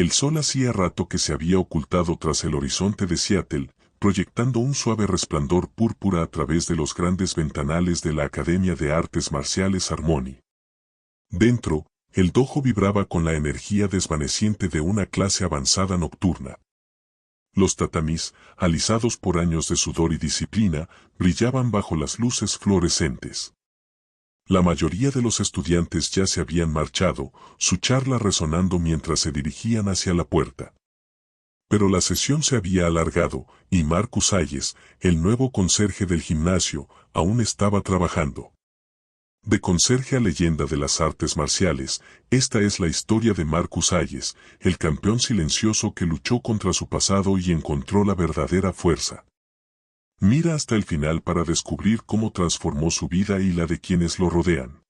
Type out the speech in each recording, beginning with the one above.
El sol hacía rato que se había ocultado tras el horizonte de Seattle, proyectando un suave resplandor púrpura a través de los grandes ventanales de la Academia de Artes Marciales Harmony. Dentro, el dojo vibraba con la energía desvaneciente de una clase avanzada nocturna. Los tatamis, alisados por años de sudor y disciplina, brillaban bajo las luces fluorescentes. La mayoría de los estudiantes ya se habían marchado, su charla resonando mientras se dirigían hacia la puerta. Pero la sesión se había alargado, y Marcus Hayes, el nuevo conserje del gimnasio, aún estaba trabajando. De conserje a leyenda de las artes marciales, esta es la historia de Marcus Hayes, el campeón silencioso que luchó contra su pasado y encontró la verdadera fuerza. Mira hasta el final para descubrir cómo transformó su vida y la de quienes lo rodean.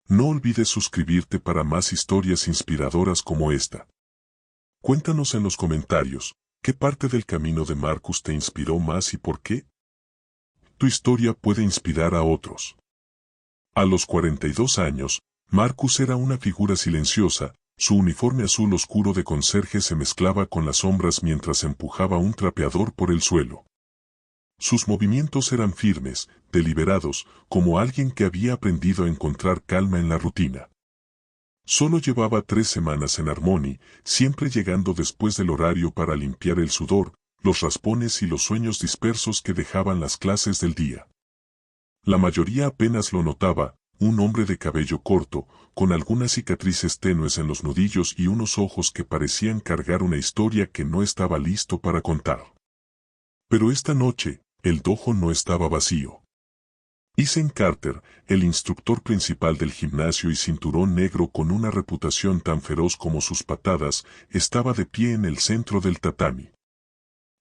No olvides suscribirte para más historias inspiradoras como esta. Cuéntanos en los comentarios, ¿qué parte del camino de Marcus te inspiró más y por qué? Tu historia puede inspirar a otros. A los 42 años, Marcus era una figura silenciosa, su uniforme azul oscuro de conserje se mezclaba con las sombras mientras empujaba un trapeador por el suelo. Sus movimientos eran firmes, deliberados, como alguien que había aprendido a encontrar calma en la rutina. Solo llevaba 3 semanas en Harmony, siempre llegando después del horario para limpiar el sudor, los raspones y los sueños dispersos que dejaban las clases del día. La mayoría apenas lo notaba, un hombre de cabello corto, con algunas cicatrices tenues en los nudillos y unos ojos que parecían cargar una historia que no estaba listo para contar. Pero esta noche, el dojo no estaba vacío. Ethan Carter, el instructor principal del gimnasio y cinturón negro con una reputación tan feroz como sus patadas, estaba de pie en el centro del tatami.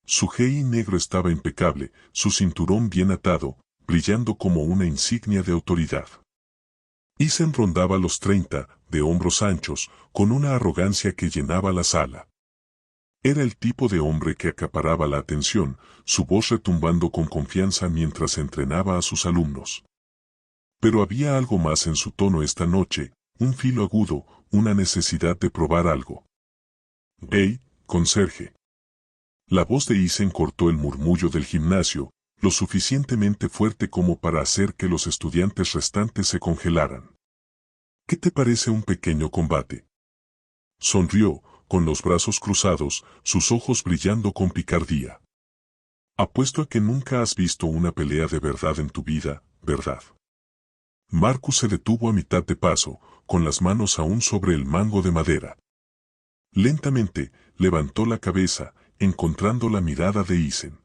Su gi negro estaba impecable, su cinturón bien atado, brillando como una insignia de autoridad. Ethan rondaba los 30, de hombros anchos, con una arrogancia que llenaba la sala. Era el tipo de hombre que acaparaba la atención, su voz retumbando con confianza mientras entrenaba a sus alumnos. Pero había algo más en su tono esta noche, un filo agudo, una necesidad de probar algo. «Hey, conserje». La voz de Ethan cortó el murmullo del gimnasio, lo suficientemente fuerte como para hacer que los estudiantes restantes se congelaran. «¿Qué te parece un pequeño combate?» Sonrió, con los brazos cruzados, sus ojos brillando con picardía. «Apuesto a que nunca has visto una pelea de verdad en tu vida, ¿verdad?» Marcus se detuvo a mitad de paso, con las manos aún sobre el mango de madera. Lentamente, levantó la cabeza, encontrando la mirada de Ethan.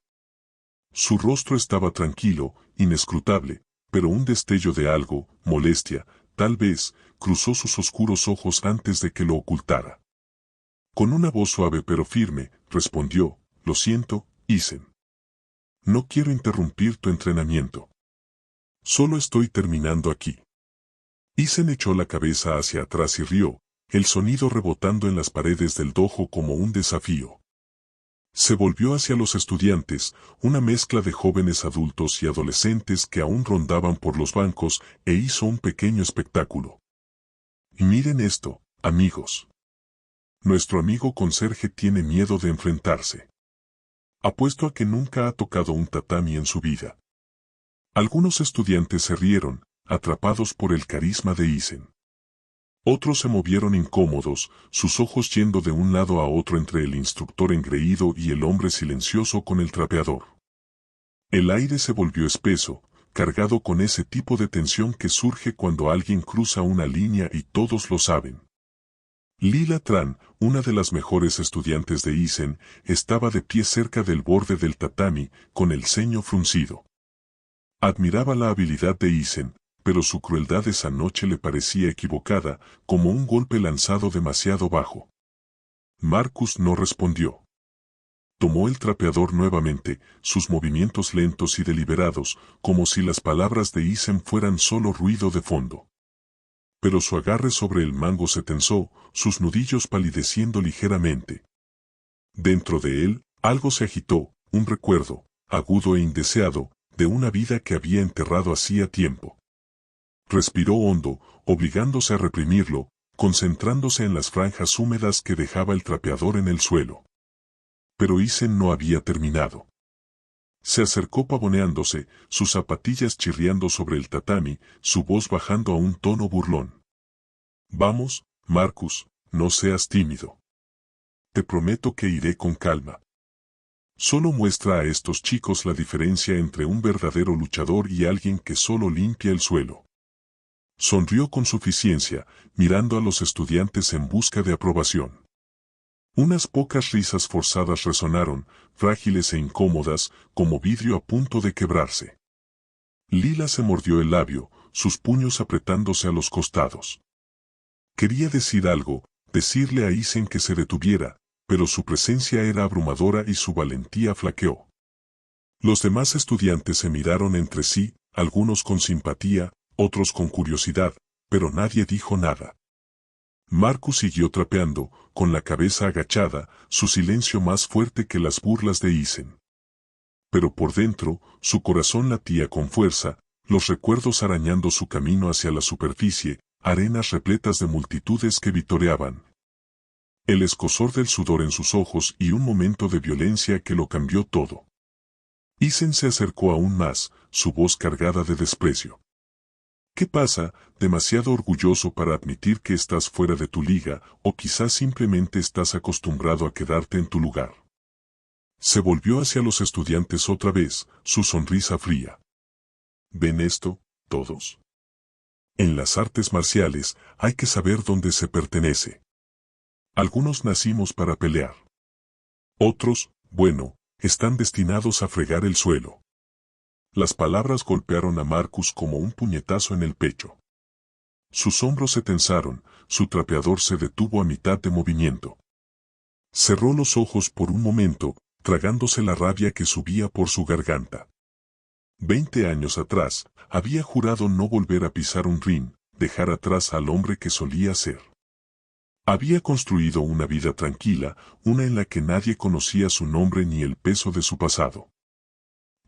Su rostro estaba tranquilo, inescrutable, pero un destello de algo, molestia, tal vez, cruzó sus oscuros ojos antes de que lo ocultara. Con una voz suave pero firme, respondió, «Lo siento, Ethan. No quiero interrumpir tu entrenamiento. Solo estoy terminando aquí». Ethan echó la cabeza hacia atrás y rió, el sonido rebotando en las paredes del dojo como un desafío. Se volvió hacia los estudiantes, una mezcla de jóvenes adultos y adolescentes que aún rondaban por los bancos, e hizo un pequeño espectáculo. «Y miren esto, amigos. Nuestro amigo conserje tiene miedo de enfrentarse. Apuesto a que nunca ha tocado un tatami en su vida». Algunos estudiantes se rieron, atrapados por el carisma de Ethan. Otros se movieron incómodos, sus ojos yendo de un lado a otro entre el instructor engreído y el hombre silencioso con el trapeador. El aire se volvió espeso, cargado con ese tipo de tensión que surge cuando alguien cruza una línea y todos lo saben. Lila Tran, una de las mejores estudiantes de Ethan, estaba de pie cerca del borde del tatami, con el ceño fruncido. Admiraba la habilidad de Ethan, pero su crueldad esa noche le parecía equivocada, como un golpe lanzado demasiado bajo. Marcus no respondió. Tomó el trapeador nuevamente, sus movimientos lentos y deliberados, como si las palabras de Ethan fueran solo ruido de fondo. Pero su agarre sobre el mango se tensó, sus nudillos palideciendo ligeramente. Dentro de él, algo se agitó, un recuerdo, agudo e indeseado, de una vida que había enterrado hacía tiempo. Respiró hondo, obligándose a reprimirlo, concentrándose en las franjas húmedas que dejaba el trapeador en el suelo. Pero Isen no había terminado. Se acercó pavoneándose, sus zapatillas chirriando sobre el tatami, su voz bajando a un tono burlón. Vamos, Marcus, no seas tímido. Te prometo que iré con calma. Solo muestra a estos chicos la diferencia entre un verdadero luchador y alguien que solo limpia el suelo. Sonrió con suficiencia, mirando a los estudiantes en busca de aprobación. Unas pocas risas forzadas resonaron, frágiles e incómodas, como vidrio a punto de quebrarse. Lila se mordió el labio, sus puños apretándose a los costados. Quería decir algo, decirle a Isen que se detuviera, pero su presencia era abrumadora y su valentía flaqueó. Los demás estudiantes se miraron entre sí, algunos con simpatía, otros con curiosidad, pero nadie dijo nada. Marcus siguió trapeando, con la cabeza agachada, su silencio más fuerte que las burlas de Isen. Pero por dentro, su corazón latía con fuerza, los recuerdos arañando su camino hacia la superficie, arenas repletas de multitudes que vitoreaban. El escozor del sudor en sus ojos y un momento de violencia que lo cambió todo. Isen se acercó aún más, su voz cargada de desprecio. ¿Qué pasa, demasiado orgulloso para admitir que estás fuera de tu liga, o quizás simplemente estás acostumbrado a quedarte en tu lugar? Se volvió hacia los estudiantes otra vez, su sonrisa fría. ¿Ven esto, todos? En las artes marciales, hay que saber dónde se pertenece. Algunos nacimos para pelear. Otros, bueno, están destinados a fregar el suelo. Las palabras golpearon a Marcus como un puñetazo en el pecho. Sus hombros se tensaron, su trapeador se detuvo a mitad de movimiento. Cerró los ojos por un momento, tragándose la rabia que subía por su garganta. 20 años atrás, había jurado no volver a pisar un ring, dejar atrás al hombre que solía ser. Había construido una vida tranquila, una en la que nadie conocía su nombre ni el peso de su pasado.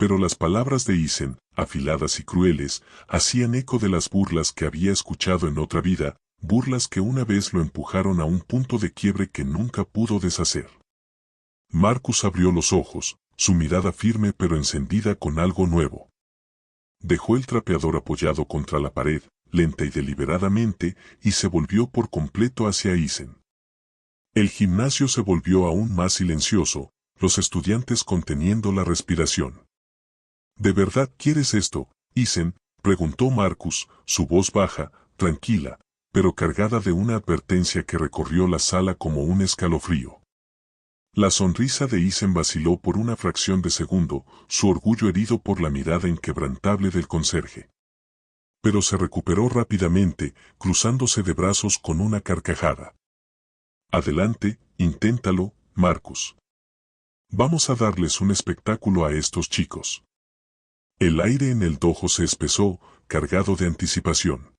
Pero las palabras de Isen, afiladas y crueles, hacían eco de las burlas que había escuchado en otra vida, burlas que una vez lo empujaron a un punto de quiebre que nunca pudo deshacer. Marcus abrió los ojos, su mirada firme pero encendida con algo nuevo. Dejó el trapeador apoyado contra la pared, lenta y deliberadamente, y se volvió por completo hacia Isen. El gimnasio se volvió aún más silencioso, los estudiantes conteniendo la respiración. ¿De verdad quieres esto, Isen?, preguntó Marcus, su voz baja, tranquila, pero cargada de una advertencia que recorrió la sala como un escalofrío. La sonrisa de Isen vaciló por una fracción de segundo, su orgullo herido por la mirada inquebrantable del conserje. Pero se recuperó rápidamente, cruzándose de brazos con una carcajada. Adelante, inténtalo, Marcus. Vamos a darles un espectáculo a estos chicos. El aire en el dojo se espesó, cargado de anticipación.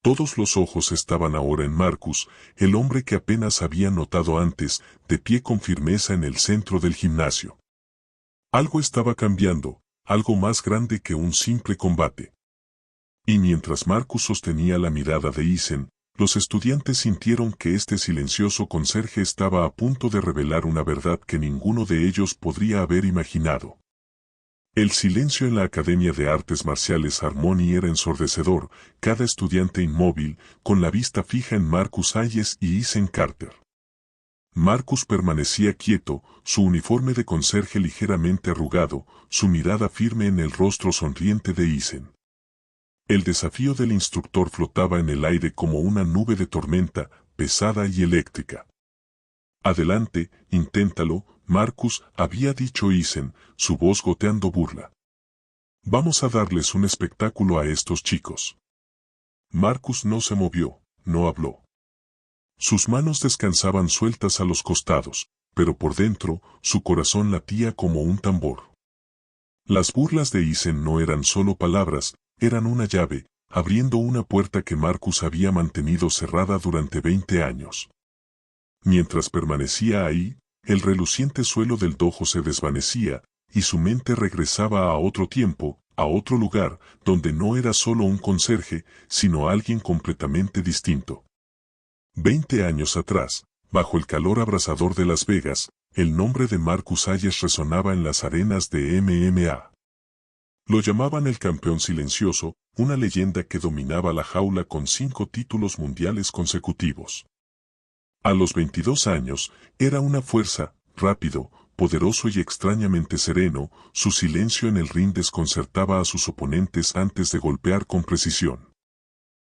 Todos los ojos estaban ahora en Marcus, el hombre que apenas había notado antes, de pie con firmeza en el centro del gimnasio. Algo estaba cambiando, algo más grande que un simple combate. Y mientras Marcus sostenía la mirada de Isen, los estudiantes sintieron que este silencioso conserje estaba a punto de revelar una verdad que ninguno de ellos podría haber imaginado. El silencio en la Academia de Artes Marciales Harmony era ensordecedor, cada estudiante inmóvil, con la vista fija en Marcus Hayes y Isen Carter. Marcus permanecía quieto, su uniforme de conserje ligeramente arrugado, su mirada firme en el rostro sonriente de Isen. El desafío del instructor flotaba en el aire como una nube de tormenta, pesada y eléctrica. Adelante, inténtalo, Marcus, había dicho Isen, su voz goteando burla. Vamos a darles un espectáculo a estos chicos. Marcus no se movió, no habló. Sus manos descansaban sueltas a los costados, pero por dentro, su corazón latía como un tambor. Las burlas de Isen no eran solo palabras, eran una llave, abriendo una puerta que Marcus había mantenido cerrada durante 20 años. Mientras permanecía ahí, el reluciente suelo del dojo se desvanecía, y su mente regresaba a otro tiempo, a otro lugar, donde no era solo un conserje, sino alguien completamente distinto. 20 años atrás, bajo el calor abrasador de Las Vegas, el nombre de Marcus Hayes resonaba en las arenas de MMA. Lo llamaban el campeón silencioso, una leyenda que dominaba la jaula con 5 títulos mundiales consecutivos. A los 22 años, era una fuerza, rápido, poderoso y extrañamente sereno, su silencio en el ring desconcertaba a sus oponentes antes de golpear con precisión.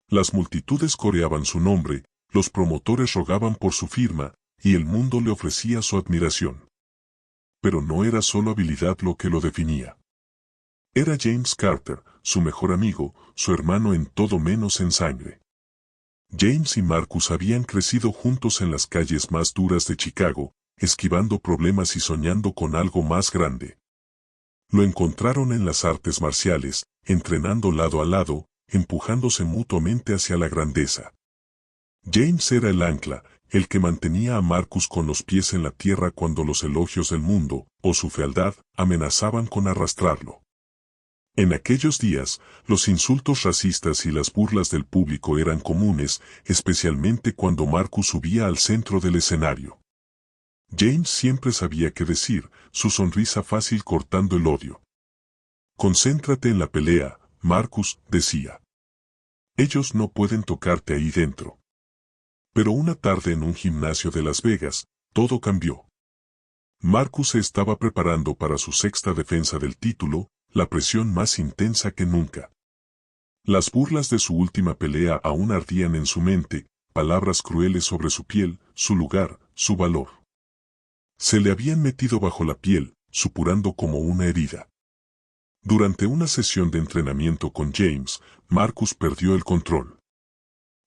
Las multitudes coreaban su nombre, los promotores rogaban por su firma, y el mundo le ofrecía su admiración. Pero no era solo habilidad lo que lo definía. Era James Carter, su mejor amigo, su hermano en todo menos en sangre. James y Marcus habían crecido juntos en las calles más duras de Chicago, esquivando problemas y soñando con algo más grande. Lo encontraron en las artes marciales, entrenando lado a lado, empujándose mutuamente hacia la grandeza. James era el ancla, el que mantenía a Marcus con los pies en la tierra cuando los elogios del mundo, o su fealdad, amenazaban con arrastrarlo. En aquellos días, los insultos racistas y las burlas del público eran comunes, especialmente cuando Marcus subía al centro del escenario. James siempre sabía qué decir, su sonrisa fácil cortando el odio. «Concéntrate en la pelea», Marcus decía. «Ellos no pueden tocarte ahí dentro». Pero una tarde en un gimnasio de Las Vegas, todo cambió. Marcus se estaba preparando para su 6ª defensa del título, la presión más intensa que nunca. Las burlas de su última pelea aún ardían en su mente, palabras crueles sobre su piel, su lugar, su valor. Se le habían metido bajo la piel, supurando como una herida. Durante una sesión de entrenamiento con James, Marcus perdió el control.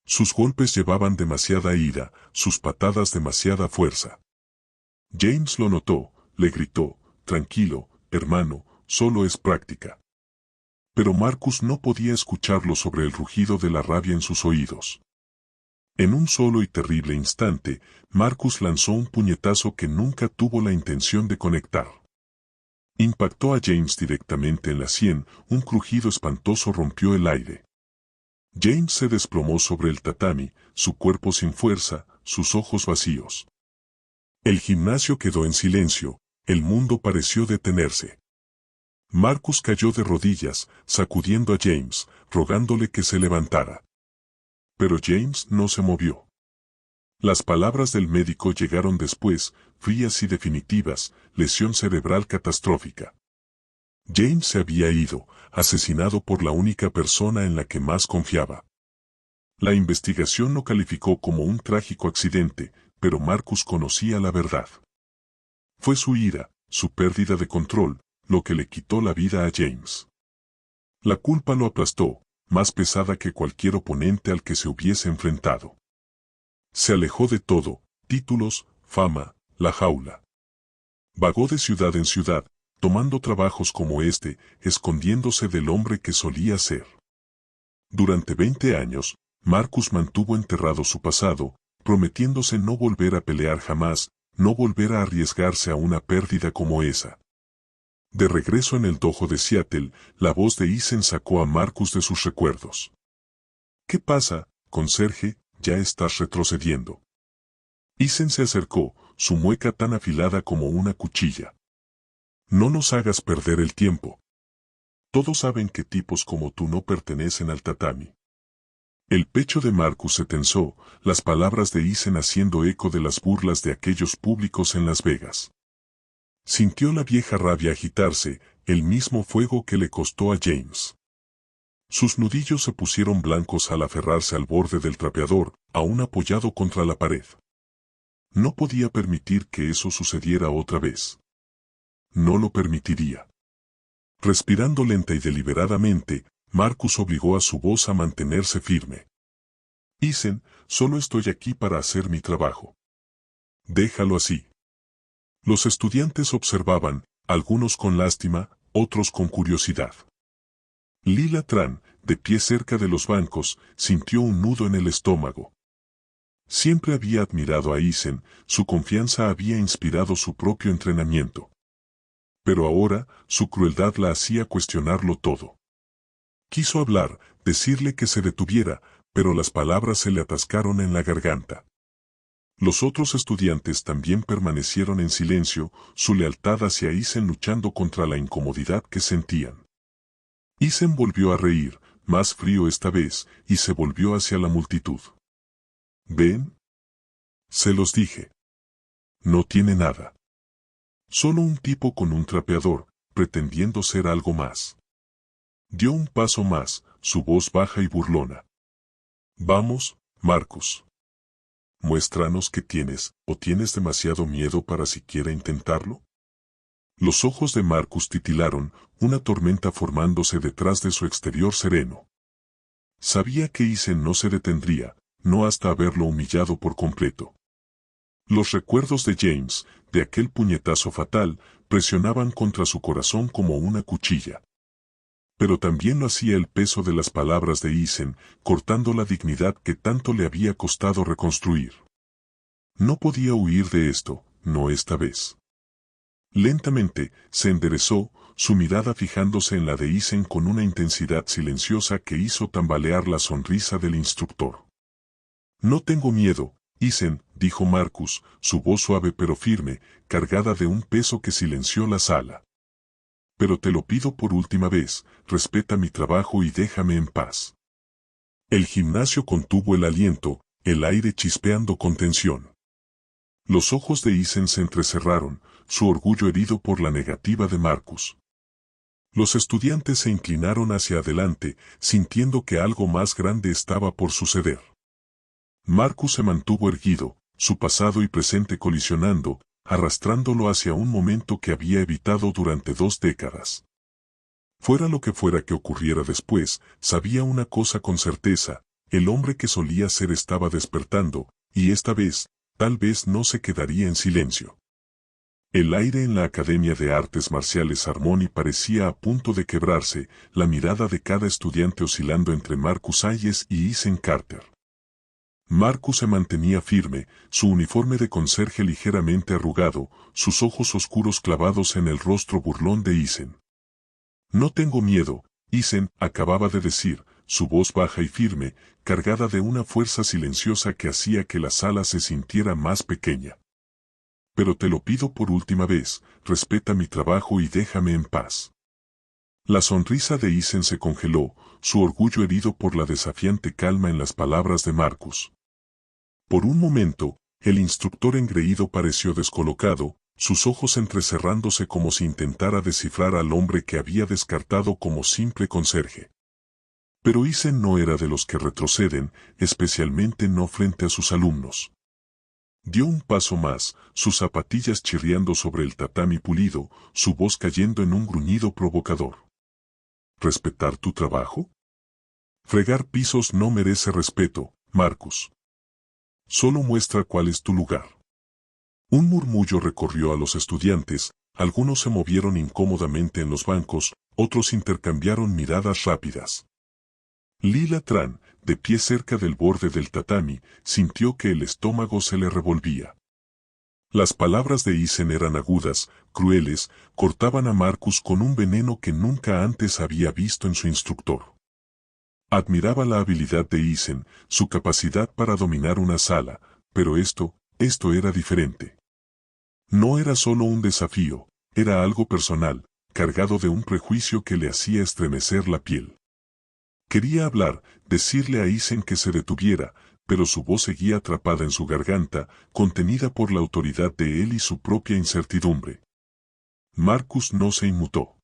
Sus golpes llevaban demasiada ira, sus patadas demasiada fuerza. James lo notó, le gritó, «Tranquilo, hermano, solo es práctica». Pero Marcus no podía escucharlo sobre el rugido de la rabia en sus oídos. En un solo y terrible instante, Marcus lanzó un puñetazo que nunca tuvo la intención de conectar. Impactó a James directamente en la sien, un crujido espantoso rompió el aire. James se desplomó sobre el tatami, su cuerpo sin fuerza, sus ojos vacíos. El gimnasio quedó en silencio, el mundo pareció detenerse. Marcus cayó de rodillas, sacudiendo a James, rogándole que se levantara. Pero James no se movió. Las palabras del médico llegaron después, frías y definitivas, lesión cerebral catastrófica. James se había ido, asesinado por la única persona en la que más confiaba. La investigación lo calificó como un trágico accidente, pero Marcus conocía la verdad. Fue su ira, su pérdida de control, lo que le quitó la vida a James. La culpa lo aplastó, más pesada que cualquier oponente al que se hubiese enfrentado. Se alejó de todo, títulos, fama, la jaula. Vagó de ciudad en ciudad, tomando trabajos como este, escondiéndose del hombre que solía ser. Durante 20 años, Marcus mantuvo enterrado su pasado, prometiéndose no volver a pelear jamás, no volver a arriesgarse a una pérdida como esa. De regreso en el dojo de Seattle, la voz de Eason sacó a Marcus de sus recuerdos. «¿Qué pasa, conserje? Ya estás retrocediendo». Eason se acercó, su mueca tan afilada como una cuchilla. «No nos hagas perder el tiempo. Todos saben que tipos como tú no pertenecen al tatami». El pecho de Marcus se tensó, las palabras de Eason haciendo eco de las burlas de aquellos públicos en Las Vegas. Sintió la vieja rabia agitarse, el mismo fuego que le costó a James. Sus nudillos se pusieron blancos al aferrarse al borde del trapeador, aún apoyado contra la pared. No podía permitir que eso sucediera otra vez. No lo permitiría. Respirando lenta y deliberadamente, Marcus obligó a su voz a mantenerse firme. «Eason, solo estoy aquí para hacer mi trabajo. Déjalo así». Los estudiantes observaban, algunos con lástima, otros con curiosidad. Lila Tran, de pie cerca de los bancos, sintió un nudo en el estómago. Siempre había admirado a Eason, su confianza había inspirado su propio entrenamiento. Pero ahora, su crueldad la hacía cuestionarlo todo. Quiso hablar, decirle que se detuviera, pero las palabras se le atascaron en la garganta. Los otros estudiantes también permanecieron en silencio, su lealtad hacia Isen luchando contra la incomodidad que sentían. Isen volvió a reír, más frío esta vez, y se volvió hacia la multitud. ¿Ven? Se los dije. No tiene nada. Solo un tipo con un trapeador, pretendiendo ser algo más. Dio un paso más, su voz baja y burlona. Vamos, Marcus. Muéstranos qué tienes, ¿o tienes demasiado miedo para siquiera intentarlo? Los ojos de Marcus titilaron, una tormenta formándose detrás de su exterior sereno. Sabía que Isen no se detendría, no hasta haberlo humillado por completo. Los recuerdos de James, de aquel puñetazo fatal, presionaban contra su corazón como una cuchilla. Pero también lo hacía el peso de las palabras de Isen, cortando la dignidad que tanto le había costado reconstruir. No podía huir de esto, no esta vez. Lentamente, se enderezó, su mirada fijándose en la de Isen con una intensidad silenciosa que hizo tambalear la sonrisa del instructor. No tengo miedo, Isen, dijo Marcus, su voz suave pero firme, cargada de un peso que silenció la sala. Pero te lo pido por última vez, respeta mi trabajo y déjame en paz. El gimnasio contuvo el aliento, el aire chispeando con tensión. Los ojos de Isen se entrecerraron, su orgullo herido por la negativa de Marcus. Los estudiantes se inclinaron hacia adelante, sintiendo que algo más grande estaba por suceder. Marcus se mantuvo erguido, su pasado y presente colisionando, arrastrándolo hacia un momento que había evitado durante 2 décadas. Fuera lo que fuera que ocurriera después, sabía una cosa con certeza, el hombre que solía ser estaba despertando, y esta vez, tal vez no se quedaría en silencio. El aire en la Academia de Artes Marciales Harmony parecía a punto de quebrarse, la mirada de cada estudiante oscilando entre Marcus Hayes y Isen Carter. Marcus se mantenía firme, su uniforme de conserje ligeramente arrugado, sus ojos oscuros clavados en el rostro burlón de Isen. No tengo miedo, Isen, acababa de decir, su voz baja y firme, cargada de una fuerza silenciosa que hacía que la sala se sintiera más pequeña. Pero te lo pido por última vez, respeta mi trabajo y déjame en paz. La sonrisa de Isen se congeló, su orgullo herido por la desafiante calma en las palabras de Marcus. Por un momento, el instructor engreído pareció descolocado, sus ojos entrecerrándose como si intentara descifrar al hombre que había descartado como simple conserje. Pero Isen no era de los que retroceden, especialmente no frente a sus alumnos. Dio un paso más, sus zapatillas chirriando sobre el tatami pulido, su voz cayendo en un gruñido provocador. ¿Respetar tu trabajo? Fregar pisos no merece respeto, Marcus. Solo muestra cuál es tu lugar. Un murmullo recorrió a los estudiantes, algunos se movieron incómodamente en los bancos, otros intercambiaron miradas rápidas. Lila Tran, de pie cerca del borde del tatami, sintió que el estómago se le revolvía. Las palabras de Isen eran agudas, crueles, cortaban a Marcus con un veneno que nunca antes había visto en su instructor. Admiraba la habilidad de Isen, su capacidad para dominar una sala, pero esto era diferente. No era solo un desafío, era algo personal, cargado de un prejuicio que le hacía estremecer la piel. Quería hablar, decirle a Isen que se detuviera, pero su voz seguía atrapada en su garganta, contenida por la autoridad de él y su propia incertidumbre. Marcus no se inmutó.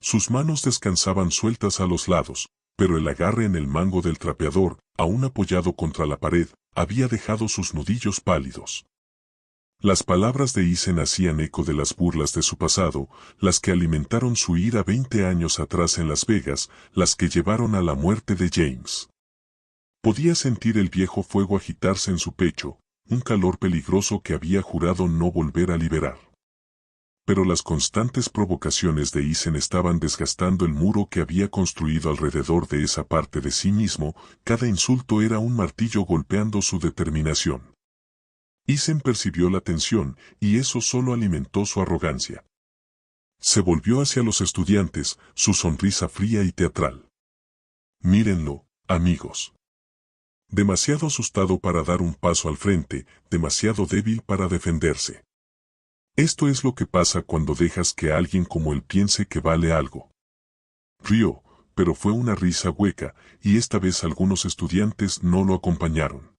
Sus manos descansaban sueltas a los lados, pero el agarre en el mango del trapeador, aún apoyado contra la pared, había dejado sus nudillos pálidos. Las palabras de Isen hacían eco de las burlas de su pasado, las que alimentaron su ira 20 años atrás en Las Vegas, las que llevaron a la muerte de James. Podía sentir el viejo fuego agitarse en su pecho, un calor peligroso que había jurado no volver a liberar. Pero las constantes provocaciones de Isen estaban desgastando el muro que había construido alrededor de esa parte de sí mismo, cada insulto era un martillo golpeando su determinación. Isen percibió la tensión, y eso solo alimentó su arrogancia. Se volvió hacia los estudiantes, su sonrisa fría y teatral. Mírenlo, amigos. Demasiado asustado para dar un paso al frente, demasiado débil para defenderse. Esto es lo que pasa cuando dejas que alguien como él piense que vale algo. Rió, pero fue una risa hueca, y esta vez algunos estudiantes no lo acompañaron.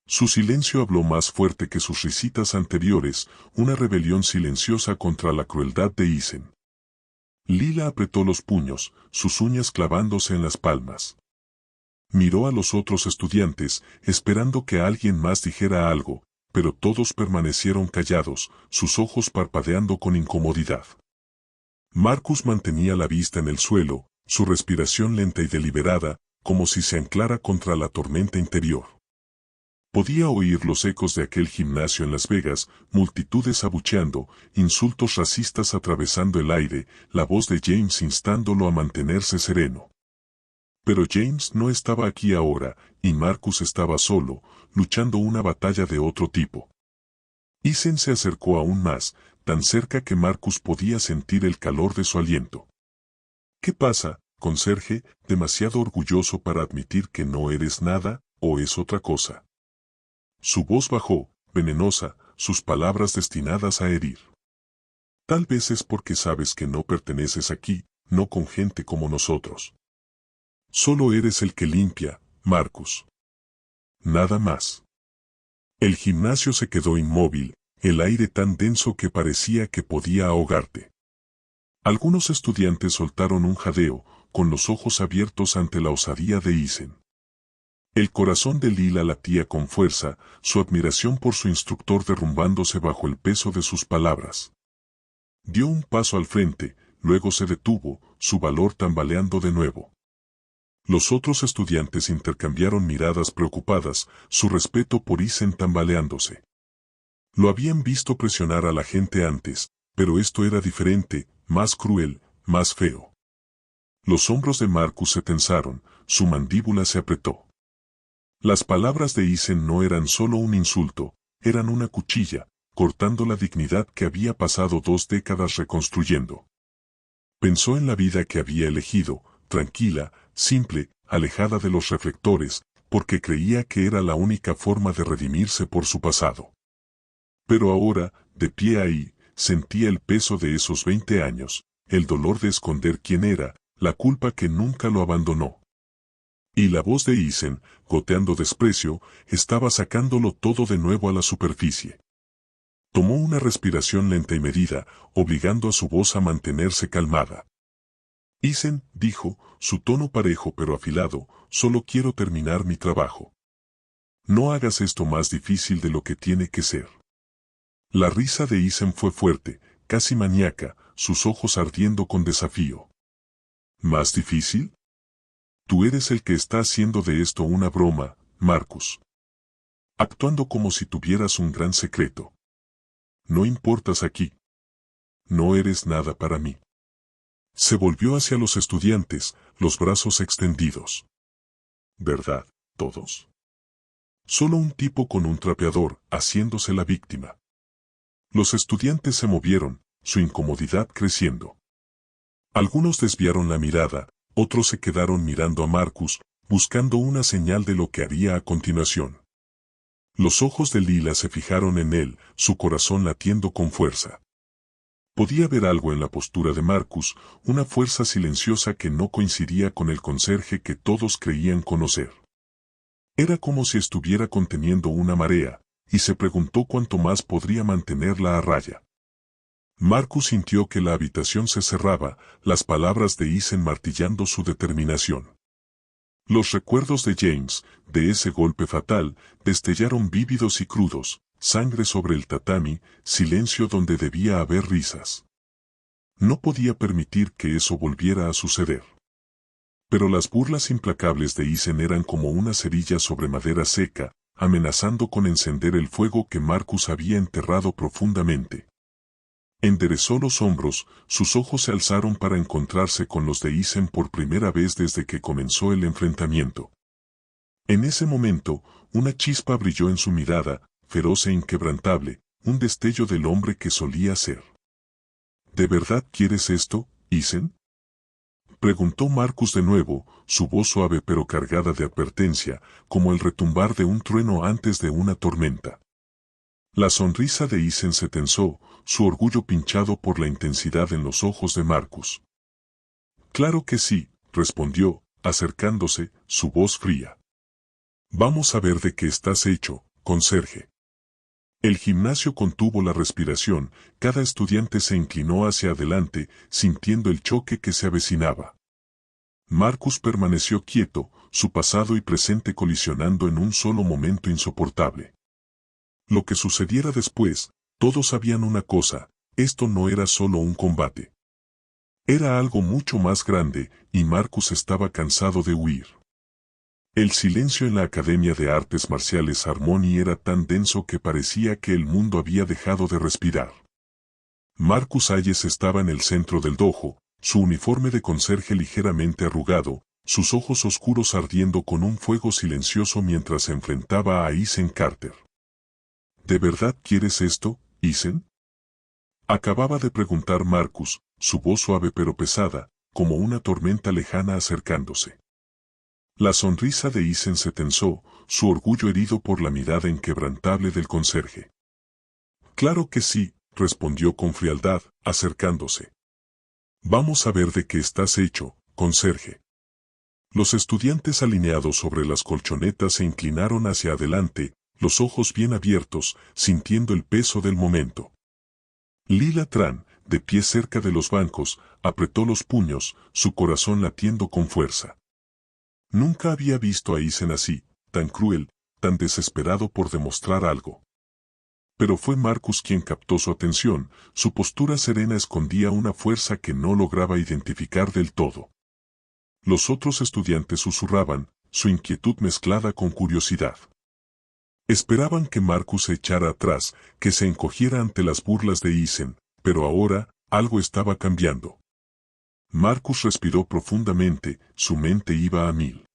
Su silencio habló más fuerte que sus risitas anteriores, una rebelión silenciosa contra la crueldad de Isen. Lila apretó los puños, sus uñas clavándose en las palmas. Miró a los otros estudiantes, esperando que alguien más dijera algo, pero todos permanecieron callados, sus ojos parpadeando con incomodidad. Marcus mantenía la vista en el suelo, su respiración lenta y deliberada, como si se anclara contra la tormenta interior. Podía oír los ecos de aquel gimnasio en Las Vegas, multitudes abucheando, insultos racistas atravesando el aire, la voz de James instándolo a mantenerse sereno. Pero James no estaba aquí ahora, y Marcus estaba solo, luchando una batalla de otro tipo. Isen se acercó aún más, tan cerca que Marcus podía sentir el calor de su aliento. ¿Qué pasa, conserje, demasiado orgulloso para admitir que no eres nada, o es otra cosa? Su voz bajó, venenosa, sus palabras destinadas a herir. Tal vez es porque sabes que no perteneces aquí, no con gente como nosotros. Solo eres el que limpia, Marcus. Nada más. El gimnasio se quedó inmóvil, el aire tan denso que parecía que podía ahogarte. Algunos estudiantes soltaron un jadeo, con los ojos abiertos ante la osadía de Isen. El corazón de Lila latía con fuerza, su admiración por su instructor derrumbándose bajo el peso de sus palabras. Dio un paso al frente, luego se detuvo, su valor tambaleando de nuevo. Los otros estudiantes intercambiaron miradas preocupadas, su respeto por Isen tambaleándose. Lo habían visto presionar a la gente antes, pero esto era diferente, más cruel, más feo. Los hombros de Marcus se tensaron, su mandíbula se apretó. Las palabras de Isen no eran solo un insulto, eran una cuchilla, cortando la dignidad que había pasado 2 décadas reconstruyendo. Pensó en la vida que había elegido, tranquila, simple, alejada de los reflectores, porque creía que era la única forma de redimirse por su pasado. Pero ahora, de pie ahí, sentía el peso de esos 20 años, el dolor de esconder quién era, la culpa que nunca lo abandonó. Y la voz de Isen, goteando desprecio, estaba sacándolo todo de nuevo a la superficie. Tomó una respiración lenta y medida, obligando a su voz a mantenerse calmada. Isen, dijo, su tono parejo pero afilado, solo quiero terminar mi trabajo. No hagas esto más difícil de lo que tiene que ser. La risa de Isen fue fuerte, casi maníaca, sus ojos ardiendo con desafío. ¿Más difícil? Tú eres el que está haciendo de esto una broma, Marcus. Actuando como si tuvieras un gran secreto. No importas aquí. No eres nada para mí. Se volvió hacia los estudiantes, los brazos extendidos. ¿Verdad, todos? Solo un tipo con un trapeador, haciéndose la víctima. Los estudiantes se movieron, su incomodidad creciendo. Algunos desviaron la mirada, otros se quedaron mirando a Marcus, buscando una señal de lo que haría a continuación. Los ojos de Lila se fijaron en él, su corazón latiendo con fuerza. Podía ver algo en la postura de Marcus, una fuerza silenciosa que no coincidía con el conserje que todos creían conocer. Era como si estuviera conteniendo una marea, y se preguntó cuánto más podría mantenerla a raya. Marcus sintió que la habitación se cerraba, las palabras de Isen martillando su determinación. Los recuerdos de James, de ese golpe fatal, destellaron vívidos y crudos, sangre sobre el tatami, silencio donde debía haber risas. No podía permitir que eso volviera a suceder. Pero las burlas implacables de Isen eran como una cerilla sobre madera seca, amenazando con encender el fuego que Marcus había enterrado profundamente. Enderezó los hombros, sus ojos se alzaron para encontrarse con los de Isen por primera vez desde que comenzó el enfrentamiento. En ese momento, una chispa brilló en su mirada, feroz e inquebrantable, un destello del hombre que solía ser. ¿De verdad quieres esto, Isen? Preguntó Marcus de nuevo, su voz suave pero cargada de advertencia, como el retumbar de un trueno antes de una tormenta. La sonrisa de Isen se tensó, su orgullo pinchado por la intensidad en los ojos de Marcus. Claro que sí, respondió, acercándose, su voz fría. Vamos a ver de qué estás hecho, conserje. El gimnasio contuvo la respiración, cada estudiante se inclinó hacia adelante, sintiendo el choque que se avecinaba. Marcus permaneció quieto, su pasado y presente colisionando en un solo momento insoportable. Lo que sucediera después, todos sabían una cosa, esto no era solo un combate. Era algo mucho más grande, y Marcus estaba cansado de huir. El silencio en la Academia de Artes Marciales Harmony era tan denso que parecía que el mundo había dejado de respirar. Marcus Hayes estaba en el centro del dojo, su uniforme de conserje ligeramente arrugado, sus ojos oscuros ardiendo con un fuego silencioso mientras se enfrentaba a Isen Carter. ¿De verdad quieres esto, Isen? Acababa de preguntar Marcus, su voz suave pero pesada, como una tormenta lejana acercándose. La sonrisa de Isen se tensó, su orgullo herido por la mirada inquebrantable del conserje. Claro que sí, respondió con frialdad, acercándose. Vamos a ver de qué estás hecho, conserje. Los estudiantes alineados sobre las colchonetas se inclinaron hacia adelante, los ojos bien abiertos, sintiendo el peso del momento. Lila Tran, de pie cerca de los bancos, apretó los puños, su corazón latiendo con fuerza. Nunca había visto a Isen así, tan cruel, tan desesperado por demostrar algo. Pero fue Marcus quien captó su atención, su postura serena escondía una fuerza que no lograba identificar del todo. Los otros estudiantes susurraban, su inquietud mezclada con curiosidad. Esperaban que Marcus se echara atrás, que se encogiera ante las burlas de Isen, pero ahora, algo estaba cambiando. Marcus respiró profundamente, su mente iba a mil.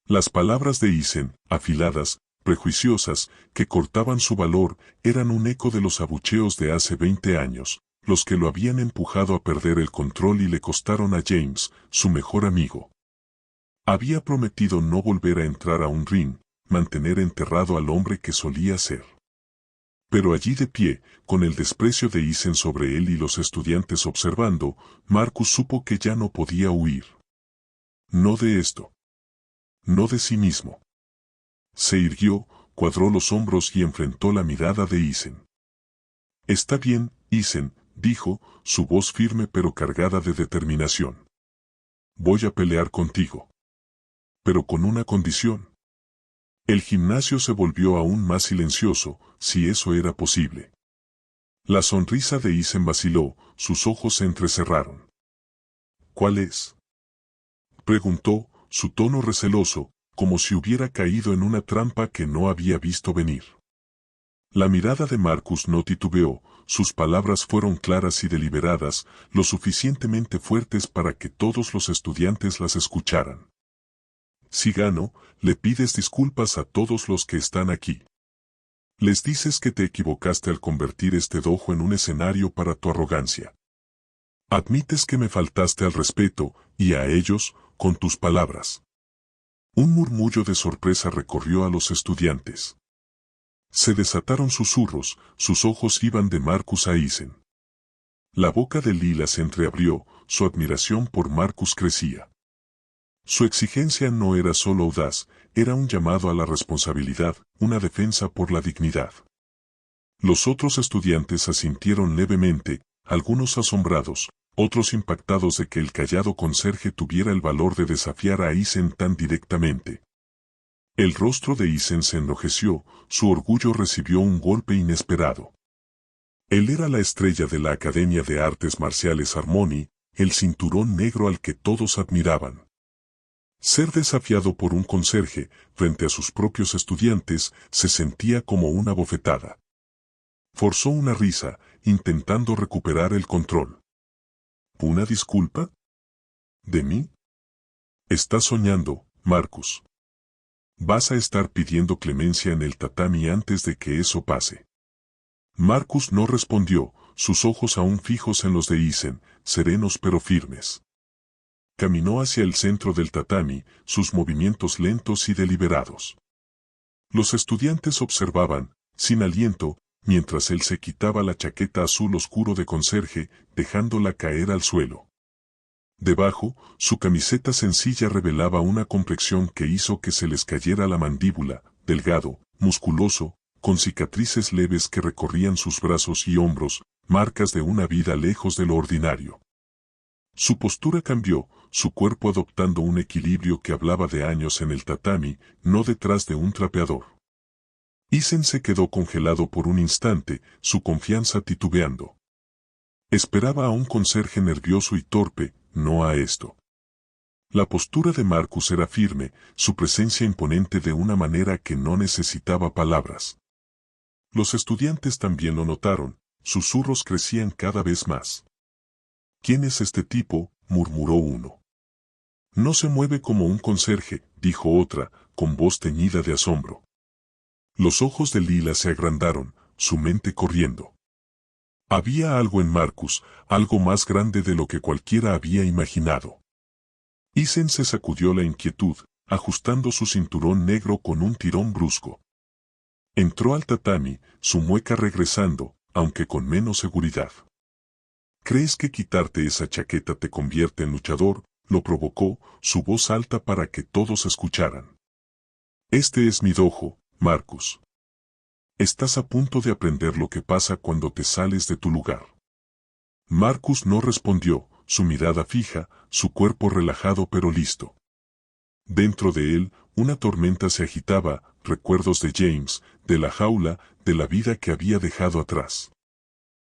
Las palabras de Isen, afiladas, prejuiciosas, que cortaban su valor, eran un eco de los abucheos de hace 20 años, los que lo habían empujado a perder el control y le costaron a James, su mejor amigo. Había prometido no volver a entrar a un ring, mantener enterrado al hombre que solía ser. Pero allí de pie, con el desprecio de Isen sobre él y los estudiantes observando, Marcus supo que ya no podía huir. No de esto. No de sí mismo. Se irguió, cuadró los hombros y enfrentó la mirada de Isen. Está bien, Isen, dijo, su voz firme pero cargada de determinación. Voy a pelear contigo. Pero con una condición. El gimnasio se volvió aún más silencioso, si eso era posible. La sonrisa de Isen vaciló, sus ojos se entrecerraron. ¿Cuál es? Preguntó, su tono receloso, como si hubiera caído en una trampa que no había visto venir. La mirada de Marcus no titubeó, sus palabras fueron claras y deliberadas, lo suficientemente fuertes para que todos los estudiantes las escucharan. Si gano, le pides disculpas a todos los que están aquí. Les dices que te equivocaste al convertir este dojo en un escenario para tu arrogancia. Admites que me faltaste al respeto, y a ellos, con tus palabras. Un murmullo de sorpresa recorrió a los estudiantes. Se desataron susurros, sus ojos iban de Marcus a Isen. La boca de Lila se entreabrió, su admiración por Marcus crecía. Su exigencia no era solo audaz, era un llamado a la responsabilidad, una defensa por la dignidad. Los otros estudiantes asintieron levemente, algunos asombrados, otros impactados de que el callado conserje tuviera el valor de desafiar a Isen tan directamente. El rostro de Isen se enrojeció, su orgullo recibió un golpe inesperado. Él era la estrella de la Academia de Artes Marciales Harmony, el cinturón negro al que todos admiraban. Ser desafiado por un conserje, frente a sus propios estudiantes, se sentía como una bofetada. Forzó una risa, intentando recuperar el control. ¿Una disculpa? ¿De mí? Estás soñando, Marcus. Vas a estar pidiendo clemencia en el tatami antes de que eso pase. Marcus no respondió, sus ojos aún fijos en los de Isen, serenos pero firmes. Caminó hacia el centro del tatami, sus movimientos lentos y deliberados. Los estudiantes observaban, sin aliento, mientras él se quitaba la chaqueta azul oscuro de conserje, dejándola caer al suelo. Debajo, su camiseta sencilla revelaba una complexión que hizo que se les cayera la mandíbula, delgado, musculoso, con cicatrices leves que recorrían sus brazos y hombros, marcas de una vida lejos de lo ordinario. Su postura cambió, su cuerpo adoptando un equilibrio que hablaba de años en el tatami, no detrás de un trapeador. Isen se quedó congelado por un instante, su confianza titubeando. Esperaba a un conserje nervioso y torpe, no a esto. La postura de Marcus era firme, su presencia imponente de una manera que no necesitaba palabras. Los estudiantes también lo notaron, susurros crecían cada vez más. ¿Quién es este tipo?, murmuró uno. No se mueve como un conserje, dijo otra, con voz teñida de asombro. Los ojos de Lila se agrandaron, su mente corriendo. Había algo en Marcus, algo más grande de lo que cualquiera había imaginado. Isen se sacudió la inquietud, ajustando su cinturón negro con un tirón brusco. Entró al tatami, su mueca regresando, aunque con menos seguridad. ¿Crees que quitarte esa chaqueta te convierte en luchador?, lo provocó, su voz alta para que todos escucharan. Este es mi dojo, Marcus. Estás a punto de aprender lo que pasa cuando te sales de tu lugar. Marcus no respondió, su mirada fija, su cuerpo relajado pero listo. Dentro de él, una tormenta se agitaba, recuerdos de James, de la jaula, de la vida que había dejado atrás.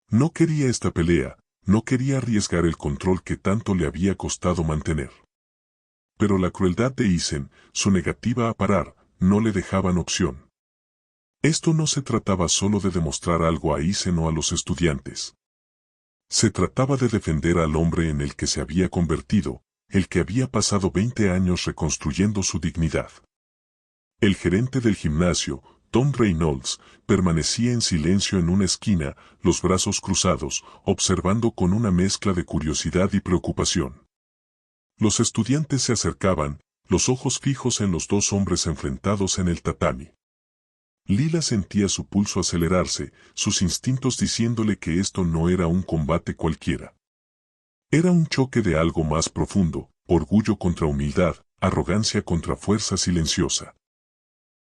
No quería esta pelea, no quería arriesgar el control que tanto le había costado mantener. Pero la crueldad de Isen, su negativa a parar, no le dejaban opción. Esto no se trataba solo de demostrar algo a Isen o a los estudiantes. Se trataba de defender al hombre en el que se había convertido, el que había pasado 20 años reconstruyendo su dignidad. El gerente del gimnasio, Tom Reynolds, permanecía en silencio en una esquina, los brazos cruzados, observando con una mezcla de curiosidad y preocupación. Los estudiantes se acercaban, los ojos fijos en los dos hombres enfrentados en el tatami. Lila sentía su pulso acelerarse, sus instintos diciéndole que esto no era un combate cualquiera. Era un choque de algo más profundo, orgullo contra humildad, arrogancia contra fuerza silenciosa.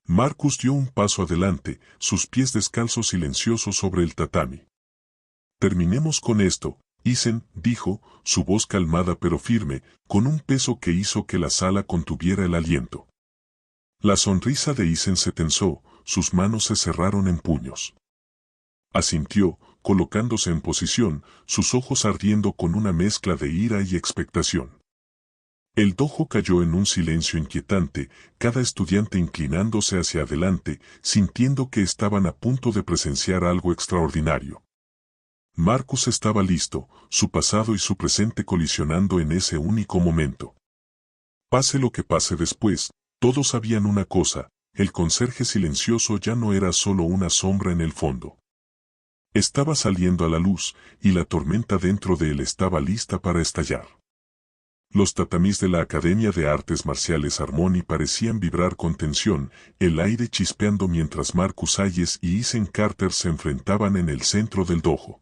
Marcus dio un paso adelante, sus pies descalzos silenciosos sobre el tatami. Terminemos con esto, Isen, dijo, su voz calmada pero firme, con un peso que hizo que la sala contuviera el aliento. La sonrisa de Isen se tensó, sus manos se cerraron en puños. Asintió, colocándose en posición, sus ojos ardiendo con una mezcla de ira y expectación. El dojo cayó en un silencio inquietante, cada estudiante inclinándose hacia adelante, sintiendo que estaban a punto de presenciar algo extraordinario. Marcus estaba listo, su pasado y su presente colisionando en ese único momento. Pase lo que pase después, todos sabían una cosa, el conserje silencioso ya no era solo una sombra en el fondo. Estaba saliendo a la luz, y la tormenta dentro de él estaba lista para estallar. Los tatamis de la Academia de Artes Marciales Harmony parecían vibrar con tensión, el aire chispeando mientras Marcus Hayes y Isen Carter se enfrentaban en el centro del dojo.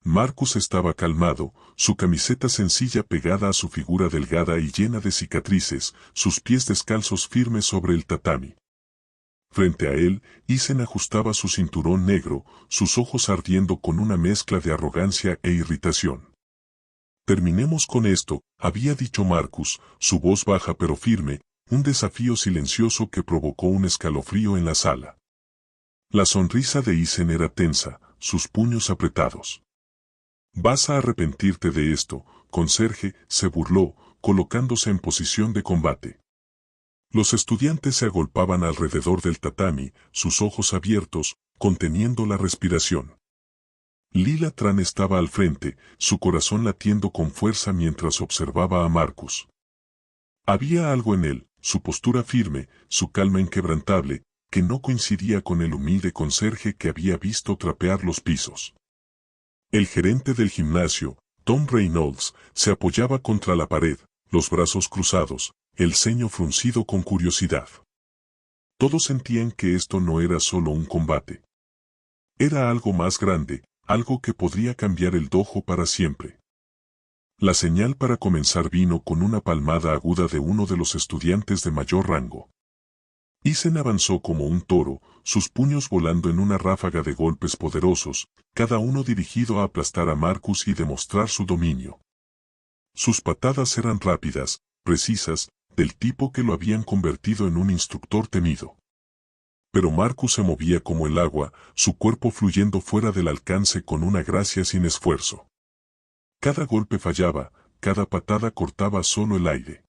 Marcus estaba calmado, su camiseta sencilla pegada a su figura delgada y llena de cicatrices, sus pies descalzos firmes sobre el tatami. Frente a él, Isen ajustaba su cinturón negro, sus ojos ardiendo con una mezcla de arrogancia e irritación. Terminemos con esto, había dicho Marcus, su voz baja pero firme, un desafío silencioso que provocó un escalofrío en la sala. La sonrisa de Isen era tensa, sus puños apretados. «Vas a arrepentirte de esto», conserje, se burló, colocándose en posición de combate. Los estudiantes se agolpaban alrededor del tatami, sus ojos abiertos, conteniendo la respiración. Lila Tran estaba al frente, su corazón latiendo con fuerza mientras observaba a Marcus. Había algo en él, su postura firme, su calma inquebrantable, que no coincidía con el humilde conserje que había visto trapear los pisos. El gerente del gimnasio, Tom Reynolds, se apoyaba contra la pared, los brazos cruzados, el ceño fruncido con curiosidad. Todos sentían que esto no era solo un combate. Era algo más grande, algo que podría cambiar el dojo para siempre. La señal para comenzar vino con una palmada aguda de uno de los estudiantes de mayor rango. Isen avanzó como un toro, sus puños volando en una ráfaga de golpes poderosos, cada uno dirigido a aplastar a Marcus y demostrar su dominio. Sus patadas eran rápidas, precisas, del tipo que lo habían convertido en un instructor temido. Pero Marcus se movía como el agua, su cuerpo fluyendo fuera del alcance con una gracia sin esfuerzo. Cada golpe fallaba, cada patada cortaba solo el aire.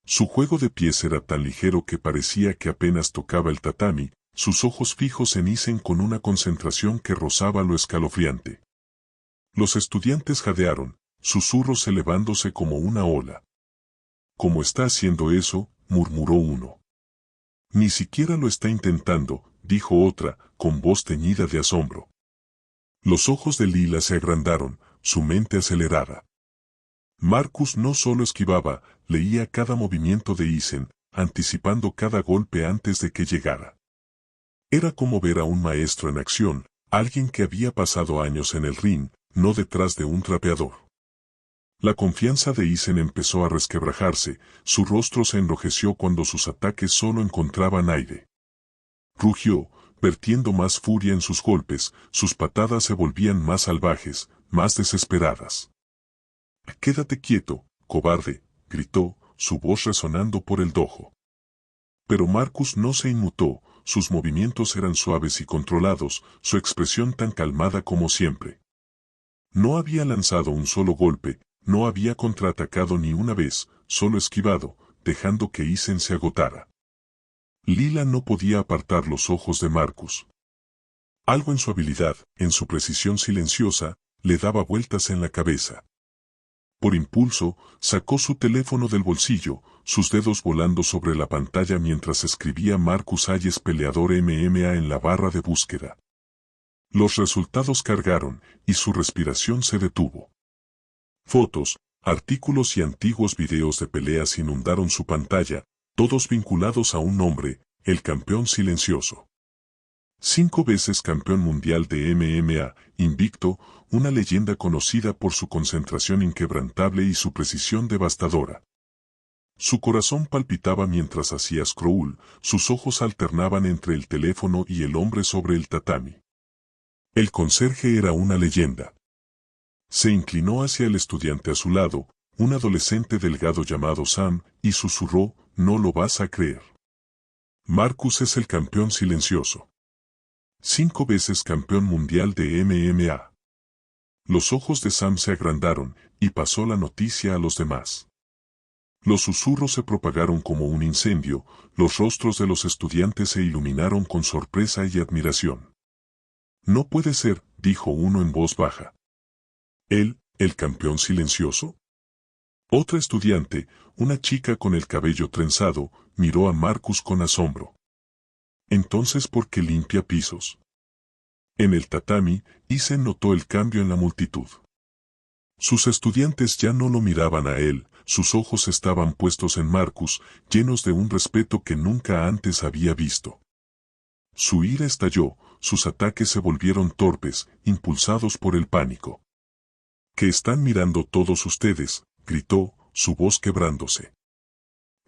Su juego de pies era tan ligero que parecía que apenas tocaba el tatami, sus ojos fijos en Isen con una concentración que rozaba lo escalofriante. Los estudiantes jadearon, susurros elevándose como una ola. «¿Cómo está haciendo eso?», murmuró uno. «Ni siquiera lo está intentando», dijo otra, con voz teñida de asombro. Los ojos de Lila se agrandaron, su mente acelerada. Marcus no solo esquivaba, leía cada movimiento de Isen, anticipando cada golpe antes de que llegara. Era como ver a un maestro en acción, alguien que había pasado años en el ring, no detrás de un trapeador. La confianza de Isen empezó a resquebrajarse, su rostro se enrojeció cuando sus ataques solo encontraban aire. Rugió, vertiendo más furia en sus golpes, sus patadas se volvían más salvajes, más desesperadas. «Quédate quieto, cobarde», gritó, su voz resonando por el dojo. Pero Marcus no se inmutó, sus movimientos eran suaves y controlados, su expresión tan calmada como siempre. No había lanzado un solo golpe, no había contraatacado ni una vez, solo esquivado, dejando que Isen se agotara. Lila no podía apartar los ojos de Marcus. Algo en su habilidad, en su precisión silenciosa, le daba vueltas en la cabeza. Por impulso, sacó su teléfono del bolsillo, sus dedos volando sobre la pantalla mientras escribía Marcus Hayes peleador MMA en la barra de búsqueda. Los resultados cargaron, y su respiración se detuvo. Fotos, artículos y antiguos videos de peleas inundaron su pantalla, todos vinculados a un nombre, el campeón silencioso. 5 veces campeón mundial de MMA, invicto, una leyenda conocida por su concentración inquebrantable y su precisión devastadora. Su corazón palpitaba mientras hacía scroll, sus ojos alternaban entre el teléfono y el hombre sobre el tatami. El conserje era una leyenda. Se inclinó hacia el estudiante a su lado, un adolescente delgado llamado Sam, y susurró, «No lo vas a creer. Marcus es el campeón silencioso. 5 veces campeón mundial de MMA». Los ojos de Sam se agrandaron, y pasó la noticia a los demás. Los susurros se propagaron como un incendio, los rostros de los estudiantes se iluminaron con sorpresa y admiración. «No puede ser», dijo uno en voz baja. «¿Él, el campeón silencioso?». Otra estudiante, una chica con el cabello trenzado, miró a Marcus con asombro. «Entonces, ¿por qué limpia pisos?». En el tatami, Isen notó el cambio en la multitud. Sus estudiantes ya no lo miraban a él, sus ojos estaban puestos en Marcus, llenos de un respeto que nunca antes había visto. Su ira estalló, sus ataques se volvieron torpes, impulsados por el pánico. «¿Qué están mirando todos ustedes?», gritó, su voz quebrándose.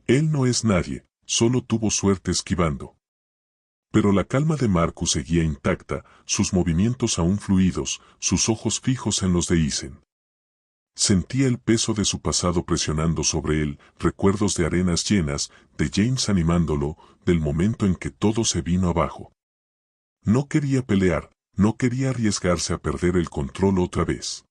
Él no es nadie, solo tuvo suerte esquivando. Pero la calma de Marcus seguía intacta, sus movimientos aún fluidos, sus ojos fijos en los de Isen. Sentía el peso de su pasado presionando sobre él, recuerdos de arenas llenas, de James animándolo, del momento en que todo se vino abajo. No quería pelear, no quería arriesgarse a perder el control otra vez.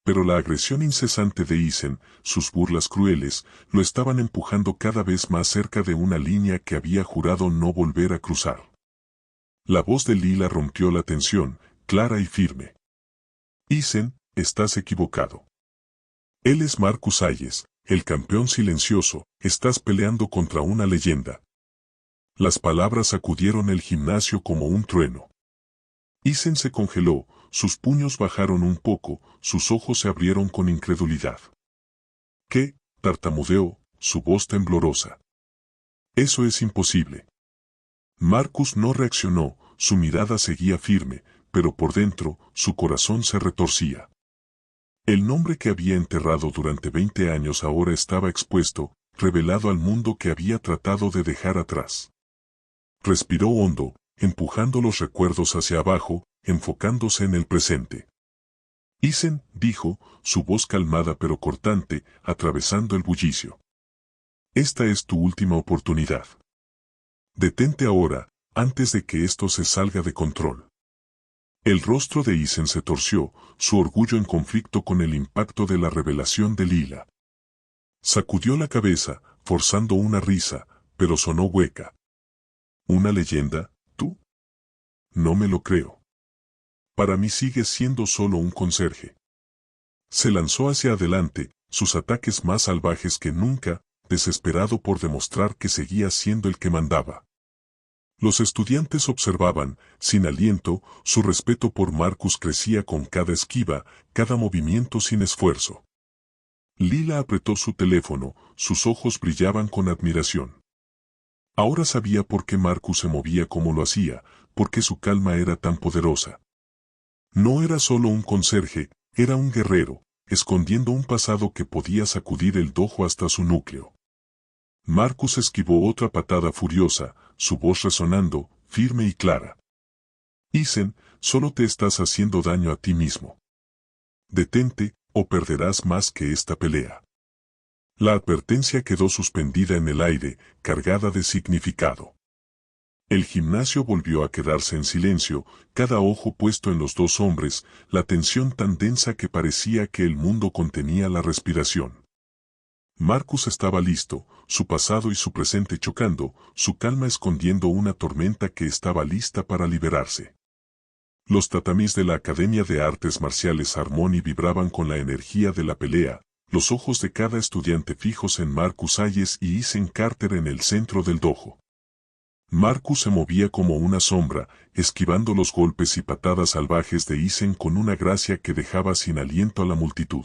Pero la agresión incesante de Isen, sus burlas crueles, lo estaban empujando cada vez más cerca de una línea que había jurado no volver a cruzar. La voz de Lila rompió la tensión, clara y firme. «Isen, estás equivocado. Él es Marcus Hayes, el campeón silencioso, estás peleando contra una leyenda». Las palabras sacudieron el gimnasio como un trueno. Isen se congeló, sus puños bajaron un poco, sus ojos se abrieron con incredulidad. «¿Qué? tartamudeó, su voz temblorosa. Eso es imposible. Marcus no reaccionó, su mirada seguía firme, pero por dentro, su corazón se retorcía. El nombre que había enterrado durante 20 años ahora estaba expuesto, revelado al mundo que había tratado de dejar atrás. Respiró hondo, empujando los recuerdos hacia abajo, enfocándose en el presente. Isen, dijo, su voz calmada pero cortante, atravesando el bullicio. Esta es tu última oportunidad. Detente ahora, antes de que esto se salga de control. El rostro de Isen se torció, su orgullo en conflicto con el impacto de la revelación de Lila. Sacudió la cabeza, forzando una risa, pero sonó hueca. ¿Una leyenda, tú? No me lo creo. Para mí sigues siendo solo un conserje. Se lanzó hacia adelante, sus ataques más salvajes que nunca, desesperado por demostrar que seguía siendo el que mandaba. Los estudiantes observaban, sin aliento, su respeto por Marcus crecía con cada esquiva, cada movimiento sin esfuerzo. Lila apretó su teléfono, sus ojos brillaban con admiración. Ahora sabía por qué Marcus se movía como lo hacía, por qué su calma era tan poderosa. No era solo un conserje, era un guerrero, escondiendo un pasado que podía sacudir el dojo hasta su núcleo. Marcus esquivó otra patada furiosa, su voz resonando, firme y clara. Isen, solo te estás haciendo daño a ti mismo. Detente, o perderás más que esta pelea. La advertencia quedó suspendida en el aire, cargada de significado. El gimnasio volvió a quedarse en silencio, cada ojo puesto en los dos hombres, la tensión tan densa que parecía que el mundo contenía la respiración. Marcus estaba listo, su pasado y su presente chocando, su calma escondiendo una tormenta que estaba lista para liberarse. Los tatamis de la Academia de Artes Marciales Harmony vibraban con la energía de la pelea, los ojos de cada estudiante fijos en Marcus Hayes y Isen Carter en el centro del dojo. Marcus se movía como una sombra, esquivando los golpes y patadas salvajes de Isen con una gracia que dejaba sin aliento a la multitud.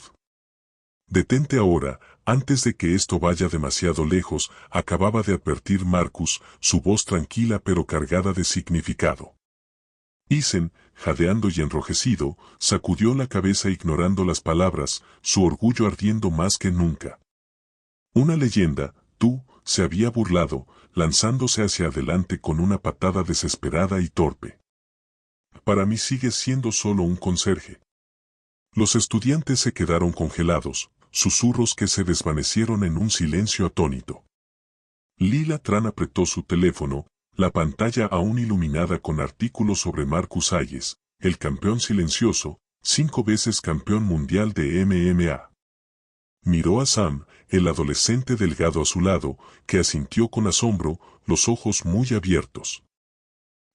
Detente ahora, antes de que esto vaya demasiado lejos, acababa de advertir Marcus, su voz tranquila pero cargada de significado. Isen, jadeando y enrojecido, sacudió la cabeza ignorando las palabras, su orgullo ardiendo más que nunca. Una leyenda, tú, se había burlado, lanzándose hacia adelante con una patada desesperada y torpe. Para mí sigues siendo solo un conserje. Los estudiantes se quedaron congelados, susurros que se desvanecieron en un silencio atónito. Lila Tran apretó su teléfono, la pantalla aún iluminada con artículos sobre Marcus Hayes, el campeón silencioso, 5 veces campeón mundial de MMA. Miró a Sam, el adolescente delgado a su lado, que asintió con asombro, los ojos muy abiertos.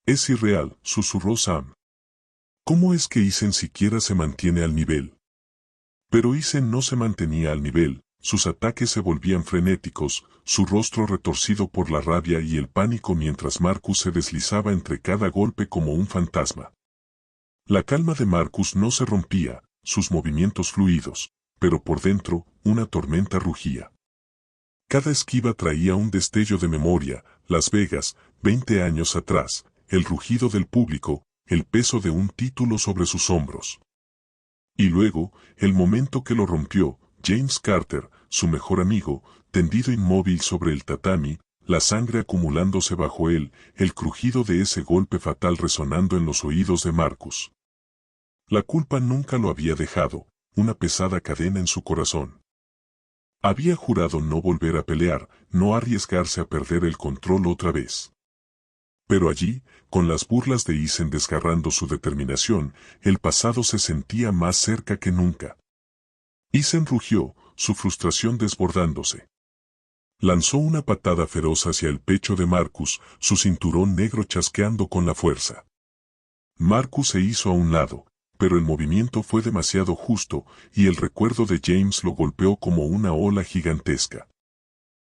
Es irreal, susurró Sam. ¿Cómo es que Isen siquiera se mantiene al nivel? Pero Isen no se mantenía al nivel, sus ataques se volvían frenéticos, su rostro retorcido por la rabia y el pánico mientras Marcus se deslizaba entre cada golpe como un fantasma. La calma de Marcus no se rompía, sus movimientos fluidos, pero por dentro, una tormenta rugía. Cada esquiva traía un destello de memoria, Las Vegas, 20 años atrás, el rugido del público, el peso de un título sobre sus hombros. Y luego, el momento que lo rompió, James Carter, su mejor amigo, tendido inmóvil sobre el tatami, la sangre acumulándose bajo él, el crujido de ese golpe fatal resonando en los oídos de Marcus. La culpa nunca lo había dejado, una pesada cadena en su corazón. Había jurado no volver a pelear, no arriesgarse a perder el control otra vez. Pero allí, con las burlas de Isen desgarrando su determinación, el pasado se sentía más cerca que nunca. Isen rugió, su frustración desbordándose. Lanzó una patada feroz hacia el pecho de Marcus, su cinturón negro chasqueando con la fuerza. Marcus se hizo a un lado, pero el movimiento fue demasiado justo, y el recuerdo de James lo golpeó como una ola gigantesca.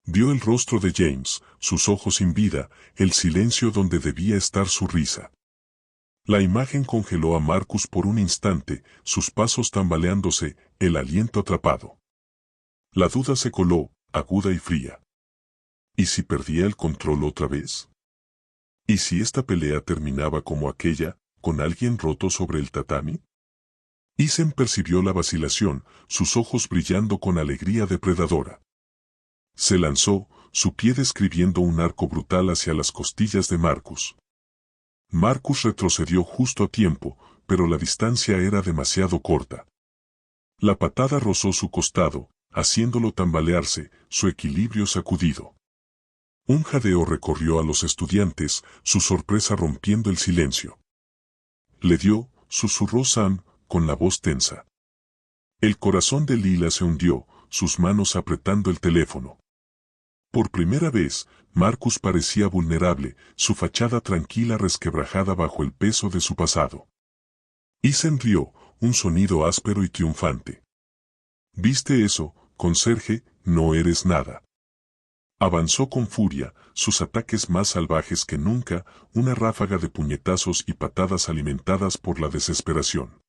Vio el rostro de James, sus ojos sin vida, el silencio donde debía estar su risa. La imagen congeló a Marcus por un instante, sus pasos tambaleándose, el aliento atrapado. La duda se coló, aguda y fría. ¿Y si perdía el control otra vez? ¿Y si esta pelea terminaba como aquella, con alguien roto sobre el tatami? Isen percibió la vacilación, sus ojos brillando con alegría depredadora. Se lanzó, su pie describiendo un arco brutal hacia las costillas de Marcus. Marcus retrocedió justo a tiempo, pero la distancia era demasiado corta. La patada rozó su costado, haciéndolo tambalearse, su equilibrio sacudido. Un jadeo recorrió a los estudiantes, su sorpresa rompiendo el silencio. «Le dio», susurró Sam, con la voz tensa. El corazón de Lila se hundió, sus manos apretando el teléfono. Por primera vez, Marcus parecía vulnerable, su fachada tranquila resquebrajada bajo el peso de su pasado. Isen rió, un sonido áspero y triunfante. «¿Viste eso, conserje? No eres nada». Avanzó con furia, sus ataques más salvajes que nunca, una ráfaga de puñetazos y patadas alimentadas por la desesperación.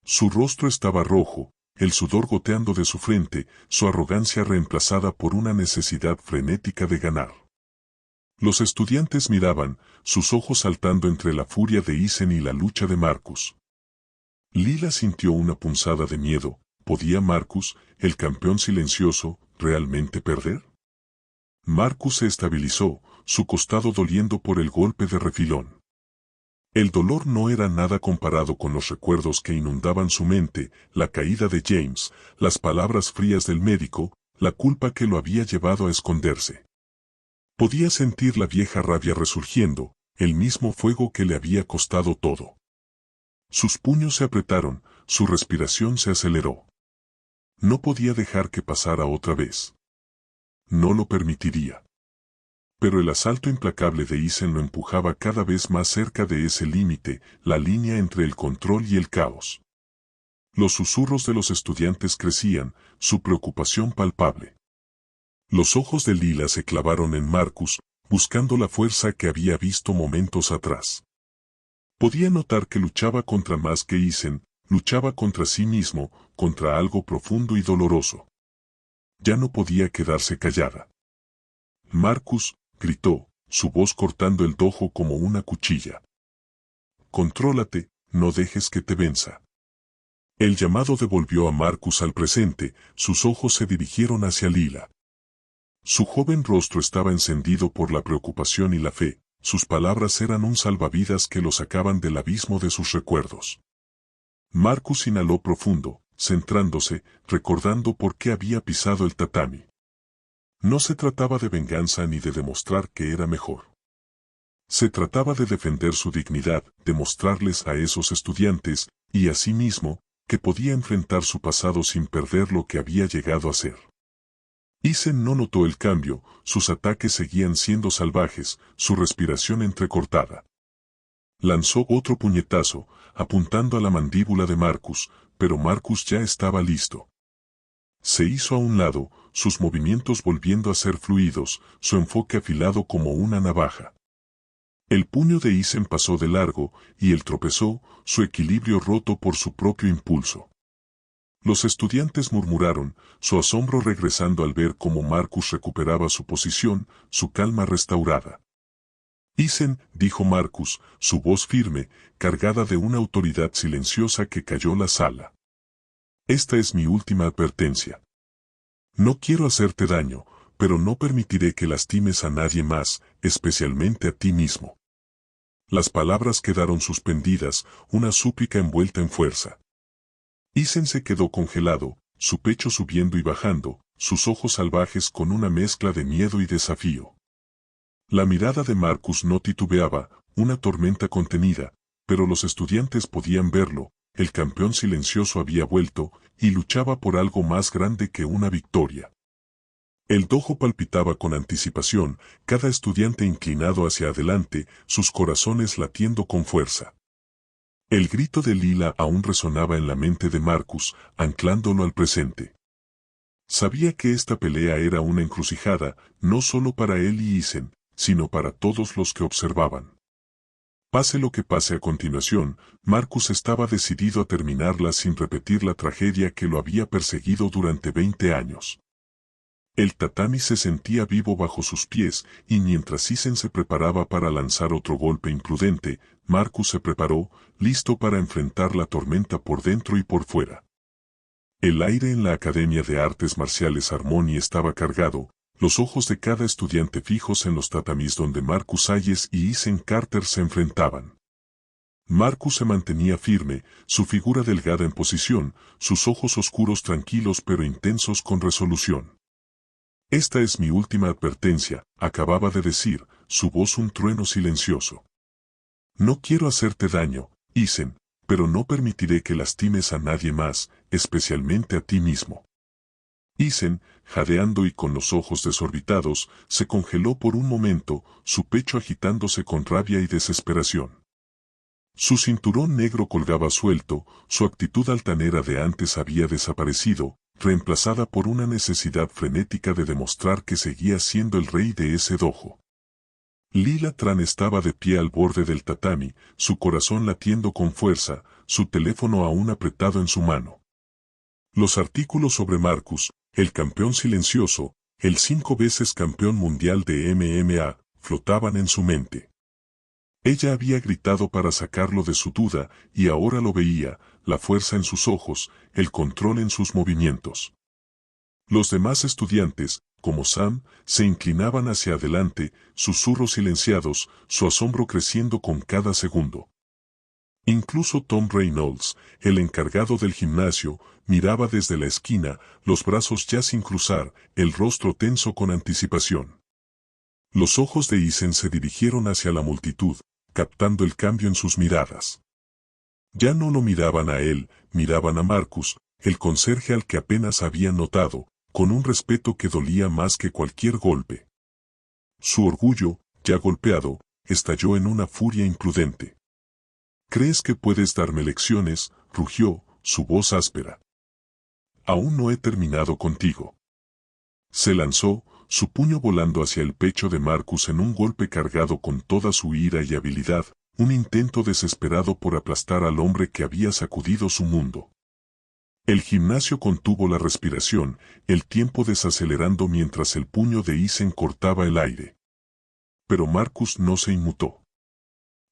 Su rostro estaba rojo, el sudor goteando de su frente, su arrogancia reemplazada por una necesidad frenética de ganar. Los estudiantes miraban, sus ojos saltando entre la furia de Isen y la lucha de Marcus. Lila sintió una punzada de miedo. ¿Podía Marcus, el campeón silencioso, realmente perder? Marcus se estabilizó, su costado doliendo por el golpe de refilón. El dolor no era nada comparado con los recuerdos que inundaban su mente, la caída de James, las palabras frías del médico, la culpa que lo había llevado a esconderse. Podía sentir la vieja rabia resurgiendo, el mismo fuego que le había costado todo. Sus puños se apretaron, su respiración se aceleró. No podía dejar que pasara otra vez. No lo permitiría. Pero el asalto implacable de Isen lo empujaba cada vez más cerca de ese límite, la línea entre el control y el caos. Los susurros de los estudiantes crecían, su preocupación palpable. Los ojos de Lila se clavaron en Marcus, buscando la fuerza que había visto momentos atrás. Podía notar que luchaba contra más que Isen, luchaba contra sí mismo, contra algo profundo y doloroso. Ya no podía quedarse callada. «Marcus», gritó, su voz cortando el dojo como una cuchilla. «Contrólate, no dejes que te venza». El llamado devolvió a Marcus al presente, sus ojos se dirigieron hacia Lila. Su joven rostro estaba encendido por la preocupación y la fe, sus palabras eran un salvavidas que lo sacaban del abismo de sus recuerdos. Marcus inhaló profundo, centrándose, recordando por qué había pisado el tatami. No se trataba de venganza ni de demostrar que era mejor. Se trataba de defender su dignidad, de mostrarles a esos estudiantes, y a sí mismo, que podía enfrentar su pasado sin perder lo que había llegado a ser. Isen no notó el cambio, sus ataques seguían siendo salvajes, su respiración entrecortada. Lanzó otro puñetazo, apuntando a la mandíbula de Marcus, pero Marcus ya estaba listo. Se hizo a un lado, sus movimientos volviendo a ser fluidos, su enfoque afilado como una navaja. El puño de Isen pasó de largo, y él tropezó, su equilibrio roto por su propio impulso. Los estudiantes murmuraron, su asombro regresando al ver cómo Marcus recuperaba su posición, su calma restaurada. «Isen», dijo Marcus, su voz firme, cargada de una autoridad silenciosa que cayó la sala. «Esta es mi última advertencia. No quiero hacerte daño, pero no permitiré que lastimes a nadie más, especialmente a ti mismo». Las palabras quedaron suspendidas, una súplica envuelta en fuerza. Isen se quedó congelado, su pecho subiendo y bajando, sus ojos salvajes con una mezcla de miedo y desafío. La mirada de Marcus no titubeaba, una tormenta contenida, pero los estudiantes podían verlo, el campeón silencioso había vuelto, y luchaba por algo más grande que una victoria. El dojo palpitaba con anticipación, cada estudiante inclinado hacia adelante, sus corazones latiendo con fuerza. El grito de Lila aún resonaba en la mente de Marcus, anclándolo al presente. Sabía que esta pelea era una encrucijada, no solo para él y Isen, sino para todos los que observaban. Pase lo que pase a continuación, Marcus estaba decidido a terminarla sin repetir la tragedia que lo había perseguido durante 20 años. El tatami se sentía vivo bajo sus pies, y mientras Isen se preparaba para lanzar otro golpe imprudente, Marcus se preparó, listo para enfrentar la tormenta por dentro y por fuera. El aire en la Academia de Artes Marciales Harmony estaba cargado, los ojos de cada estudiante fijos en los tatamis donde Marcus Hayes y Isen Carter se enfrentaban. Marcus se mantenía firme, su figura delgada en posición, sus ojos oscuros tranquilos pero intensos con resolución. Esta es mi última advertencia, acababa de decir, su voz un trueno silencioso. No quiero hacerte daño, Isen, pero no permitiré que lastimes a nadie más, especialmente a ti mismo. Isen, jadeando y con los ojos desorbitados, se congeló por un momento, su pecho agitándose con rabia y desesperación. Su cinturón negro colgaba suelto, su actitud altanera de antes había desaparecido, reemplazada por una necesidad frenética de demostrar que seguía siendo el rey de ese dojo. Lila Tran estaba de pie al borde del tatami, su corazón latiendo con fuerza, su teléfono aún apretado en su mano. Los artículos sobre Marcus, el campeón silencioso, el 5 veces campeón mundial de MMA, flotaban en su mente. Ella había gritado para sacarlo de su duda, y ahora lo veía, la fuerza en sus ojos, el control en sus movimientos. Los demás estudiantes, como Sam, se inclinaban hacia adelante, susurros silenciados, su asombro creciendo con cada segundo. Incluso Tom Reynolds, el encargado del gimnasio, miraba desde la esquina, los brazos ya sin cruzar, el rostro tenso con anticipación. Los ojos de Isen se dirigieron hacia la multitud, captando el cambio en sus miradas. Ya no lo miraban a él, miraban a Marcus, el conserje al que apenas habían notado, con un respeto que dolía más que cualquier golpe. Su orgullo, ya golpeado, estalló en una furia imprudente. ¿Crees que puedes darme lecciones?, rugió, su voz áspera. Aún no he terminado contigo. Se lanzó, su puño volando hacia el pecho de Marcus en un golpe cargado con toda su ira y habilidad, un intento desesperado por aplastar al hombre que había sacudido su mundo. El gimnasio contuvo la respiración, el tiempo desacelerando mientras el puño de Isen cortaba el aire. Pero Marcus no se inmutó.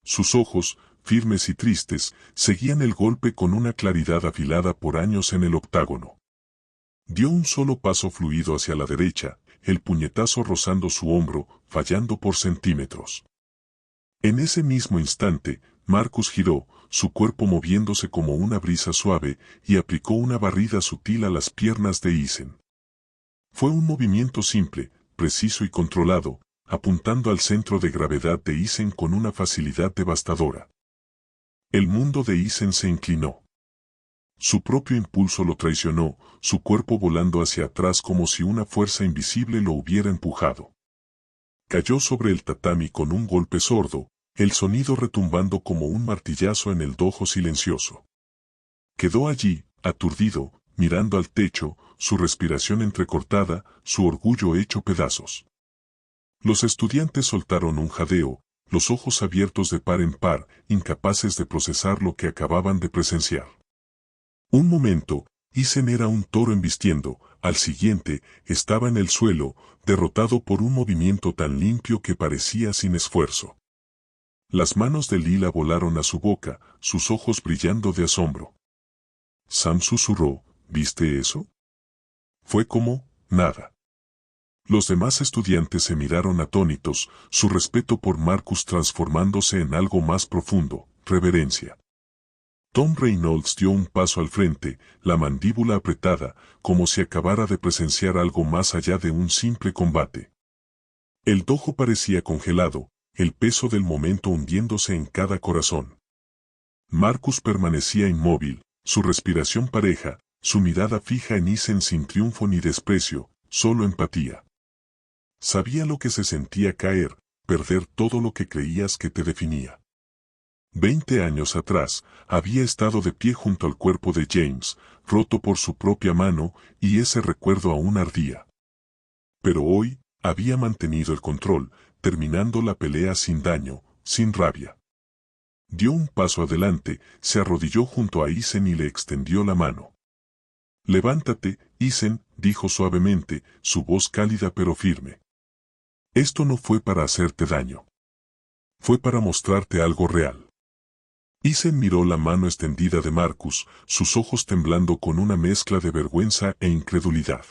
Sus ojos, firmes y tristes, seguían el golpe con una claridad afilada por años en el octágono. Dio un solo paso fluido hacia la derecha, el puñetazo rozando su hombro, fallando por centímetros. En ese mismo instante, Marcus giró, su cuerpo moviéndose como una brisa suave, y aplicó una barrida sutil a las piernas de Isen. Fue un movimiento simple, preciso y controlado, apuntando al centro de gravedad de Isen con una facilidad devastadora. El mundo de Isen se inclinó. Su propio impulso lo traicionó, su cuerpo volando hacia atrás como si una fuerza invisible lo hubiera empujado. Cayó sobre el tatami con un golpe sordo, el sonido retumbando como un martillazo en el dojo silencioso. Quedó allí, aturdido, mirando al techo, su respiración entrecortada, su orgullo hecho pedazos. Los estudiantes soltaron un jadeo, los ojos abiertos de par en par, incapaces de procesar lo que acababan de presenciar. Un momento, Isen era un toro embistiendo, al siguiente, estaba en el suelo, derrotado por un movimiento tan limpio que parecía sin esfuerzo. Las manos de Lila volaron a su boca, sus ojos brillando de asombro. Sam susurró, ¿viste eso? Fue como, nada. Los demás estudiantes se miraron atónitos, su respeto por Marcus transformándose en algo más profundo, reverencia. Tom Reynolds dio un paso al frente, la mandíbula apretada, como si acabara de presenciar algo más allá de un simple combate. El dojo parecía congelado, el peso del momento hundiéndose en cada corazón. Marcus permanecía inmóvil, su respiración pareja, su mirada fija en Isen sin triunfo ni desprecio, solo empatía. Sabía lo que se sentía caer, perder todo lo que creías que te definía. 20 años atrás, había estado de pie junto al cuerpo de James, roto por su propia mano, y ese recuerdo aún ardía. Pero hoy, había mantenido el control, terminando la pelea sin daño, sin rabia. Dio un paso adelante, se arrodilló junto a Isen y le extendió la mano. «Levántate, Isen», dijo suavemente, su voz cálida pero firme. «Esto no fue para hacerte daño. Fue para mostrarte algo real». Isen miró la mano extendida de Marcus, sus ojos temblando con una mezcla de vergüenza e incredulidad.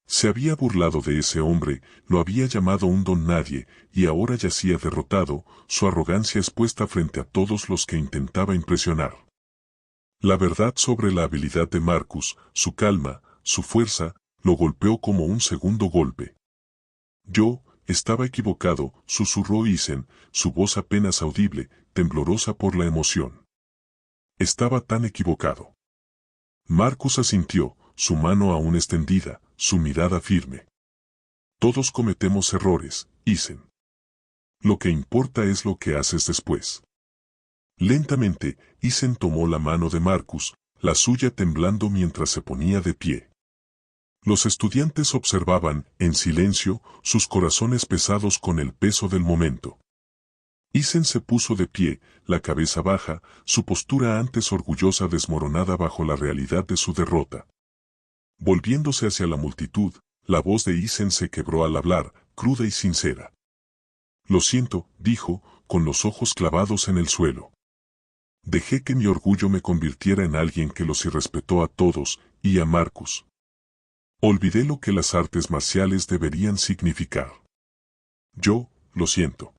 Se había burlado de ese hombre, lo había llamado un don nadie, y ahora yacía derrotado, su arrogancia expuesta frente a todos los que intentaba impresionar. La verdad sobre la habilidad de Marcus, su calma, su fuerza, lo golpeó como un segundo golpe. «Yo estaba equivocado», susurró Isen, su voz apenas audible, temblorosa por la emoción. «Estaba tan equivocado». Marcus asintió, su mano aún extendida, su mirada firme. «Todos cometemos errores, Isen. Lo que importa es lo que haces después». Lentamente, Isen tomó la mano de Marcus, la suya temblando mientras se ponía de pie. Los estudiantes observaban, en silencio, sus corazones pesados con el peso del momento. Isen se puso de pie, la cabeza baja, su postura antes orgullosa desmoronada bajo la realidad de su derrota. Volviéndose hacia la multitud, la voz de Isen se quebró al hablar, cruda y sincera. «Lo siento», dijo, con los ojos clavados en el suelo. «Dejé que mi orgullo me convirtiera en alguien que los irrespetó a todos, y a Marcus. Olvidé lo que las artes marciales deberían significar. Yo, lo siento».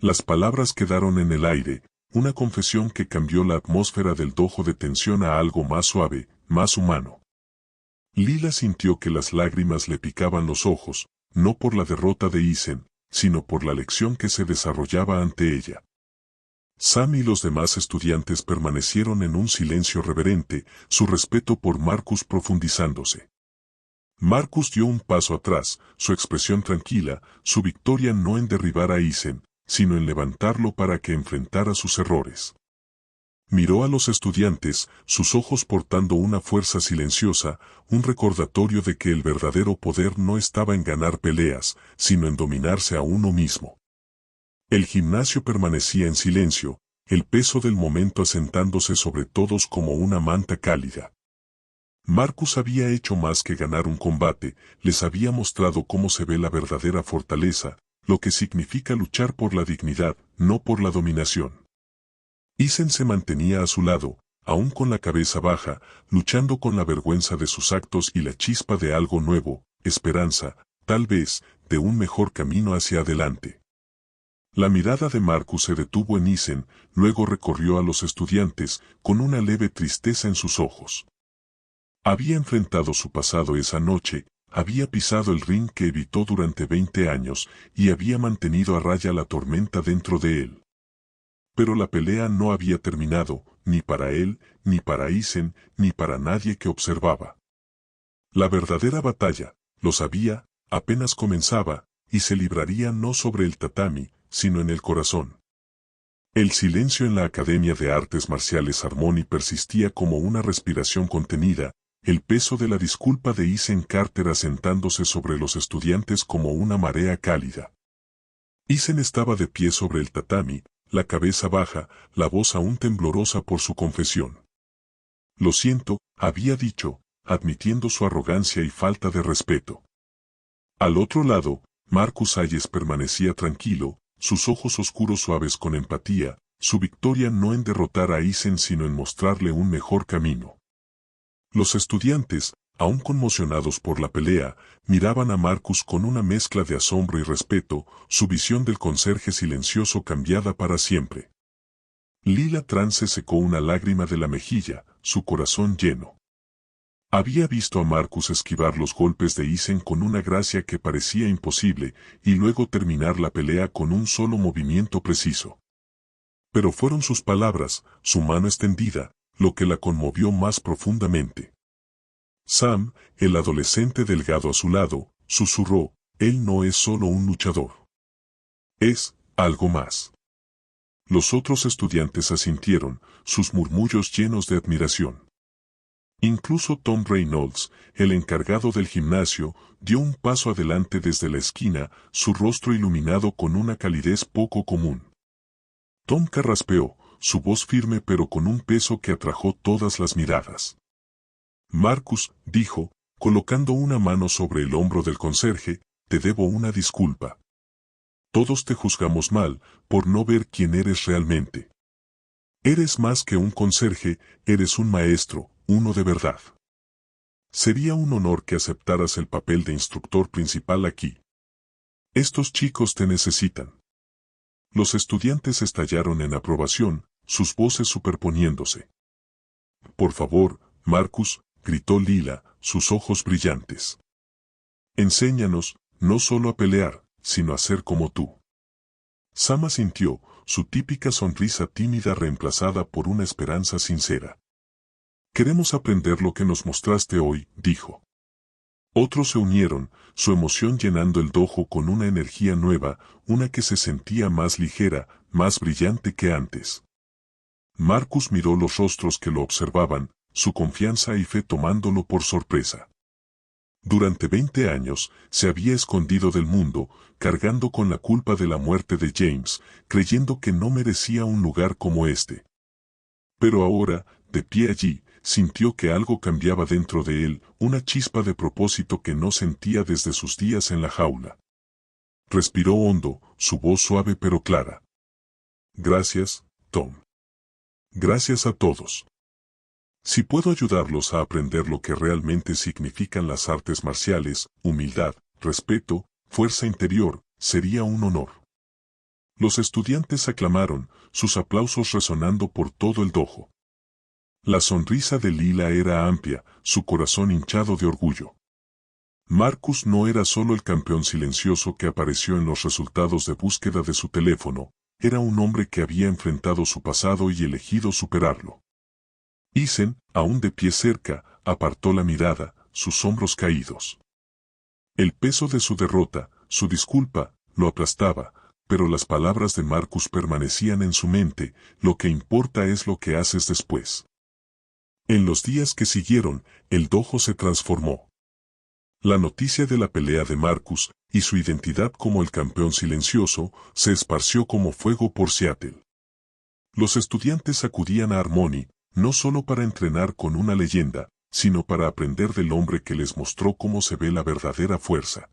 Las palabras quedaron en el aire, una confesión que cambió la atmósfera del dojo de tensión a algo más suave, más humano. Lila sintió que las lágrimas le picaban los ojos, no por la derrota de Isen, sino por la lección que se desarrollaba ante ella. Sam y los demás estudiantes permanecieron en un silencio reverente, su respeto por Marcus profundizándose. Marcus dio un paso atrás, su expresión tranquila, su victoria no en derribar a Isen, sino en levantarlo para que enfrentara sus errores. Miró a los estudiantes, sus ojos portando una fuerza silenciosa, un recordatorio de que el verdadero poder no estaba en ganar peleas, sino en dominarse a uno mismo. El gimnasio permanecía en silencio, el peso del momento asentándose sobre todos como una manta cálida. Marcus había hecho más que ganar un combate, les había mostrado cómo se ve la verdadera fortaleza, lo que significa luchar por la dignidad, no por la dominación. Isen se mantenía a su lado, aún con la cabeza baja, luchando con la vergüenza de sus actos y la chispa de algo nuevo, esperanza, tal vez, de un mejor camino hacia adelante. La mirada de Marcus se detuvo en Isen, luego recorrió a los estudiantes, con una leve tristeza en sus ojos. Había enfrentado su pasado esa noche, había pisado el ring que evitó durante 20 años, y había mantenido a raya la tormenta dentro de él. Pero la pelea no había terminado, ni para él, ni para Isen, ni para nadie que observaba. La verdadera batalla, lo sabía, apenas comenzaba, y se libraría no sobre el tatami, sino en el corazón. El silencio en la Academia de Artes Marciales Harmony persistía como una respiración contenida, el peso de la disculpa de Isen Carter asentándose sobre los estudiantes como una marea cálida. Isen estaba de pie sobre el tatami, la cabeza baja, la voz aún temblorosa por su confesión. «Lo siento», había dicho, admitiendo su arrogancia y falta de respeto. Al otro lado, Marcus Hayes permanecía tranquilo, sus ojos oscuros suaves con empatía, su victoria no en derrotar a Isen sino en mostrarle un mejor camino. Los estudiantes, aún conmocionados por la pelea, miraban a Marcus con una mezcla de asombro y respeto, su visión del conserje silencioso cambiada para siempre. Lila Tran se secó una lágrima de la mejilla, su corazón lleno. Había visto a Marcus esquivar los golpes de Isen con una gracia que parecía imposible, y luego terminar la pelea con un solo movimiento preciso. Pero fueron sus palabras, su mano extendida, lo que la conmovió más profundamente. Sam, el adolescente delgado a su lado, susurró, «Él no es solo un luchador. Es algo más». Los otros estudiantes asintieron, sus murmullos llenos de admiración. Incluso Tom Reynolds, el encargado del gimnasio, dio un paso adelante desde la esquina, su rostro iluminado con una calidez poco común. Tom carraspeó, su voz firme pero con un peso que atrajo todas las miradas. Marcus, dijo, colocando una mano sobre el hombro del conserje, te debo una disculpa. Todos te juzgamos mal, por no ver quién eres realmente. Eres más que un conserje, eres un maestro, uno de verdad. Sería un honor que aceptaras el papel de instructor principal aquí. Estos chicos te necesitan. Los estudiantes estallaron en aprobación, sus voces superponiéndose. Por favor, Marcus, gritó Lila, sus ojos brillantes. Enséñanos, no solo a pelear, sino a ser como tú. Sam asintió, su típica sonrisa tímida reemplazada por una esperanza sincera. Queremos aprender lo que nos mostraste hoy, dijo. Otros se unieron, su emoción llenando el dojo con una energía nueva, una que se sentía más ligera, más brillante que antes. Marcus miró los rostros que lo observaban, su confianza y fe tomándolo por sorpresa. Durante 20 años, se había escondido del mundo, cargando con la culpa de la muerte de James, creyendo que no merecía un lugar como este. Pero ahora, de pie allí, sintió que algo cambiaba dentro de él, una chispa de propósito que no sentía desde sus días en la jaula. Respiró hondo, su voz suave pero clara. Gracias, Tom. Gracias a todos. Si puedo ayudarlos a aprender lo que realmente significan las artes marciales, humildad, respeto, fuerza interior, sería un honor. Los estudiantes aclamaron, sus aplausos resonando por todo el dojo. La sonrisa de Lila era amplia, su corazón hinchado de orgullo. Marcus no era solo el campeón silencioso que apareció en los resultados de búsqueda de su teléfono, era un hombre que había enfrentado su pasado y elegido superarlo. Isen, aún de pie cerca, apartó la mirada, sus hombros caídos. El peso de su derrota, su disculpa, lo aplastaba, pero las palabras de Marcus permanecían en su mente, lo que importa es lo que haces después. En los días que siguieron, el dojo se transformó. La noticia de la pelea de Marcus, y su identidad como el campeón silencioso, se esparció como fuego por Seattle. Los estudiantes acudían a Harmony, no solo para entrenar con una leyenda, sino para aprender del hombre que les mostró cómo se ve la verdadera fuerza.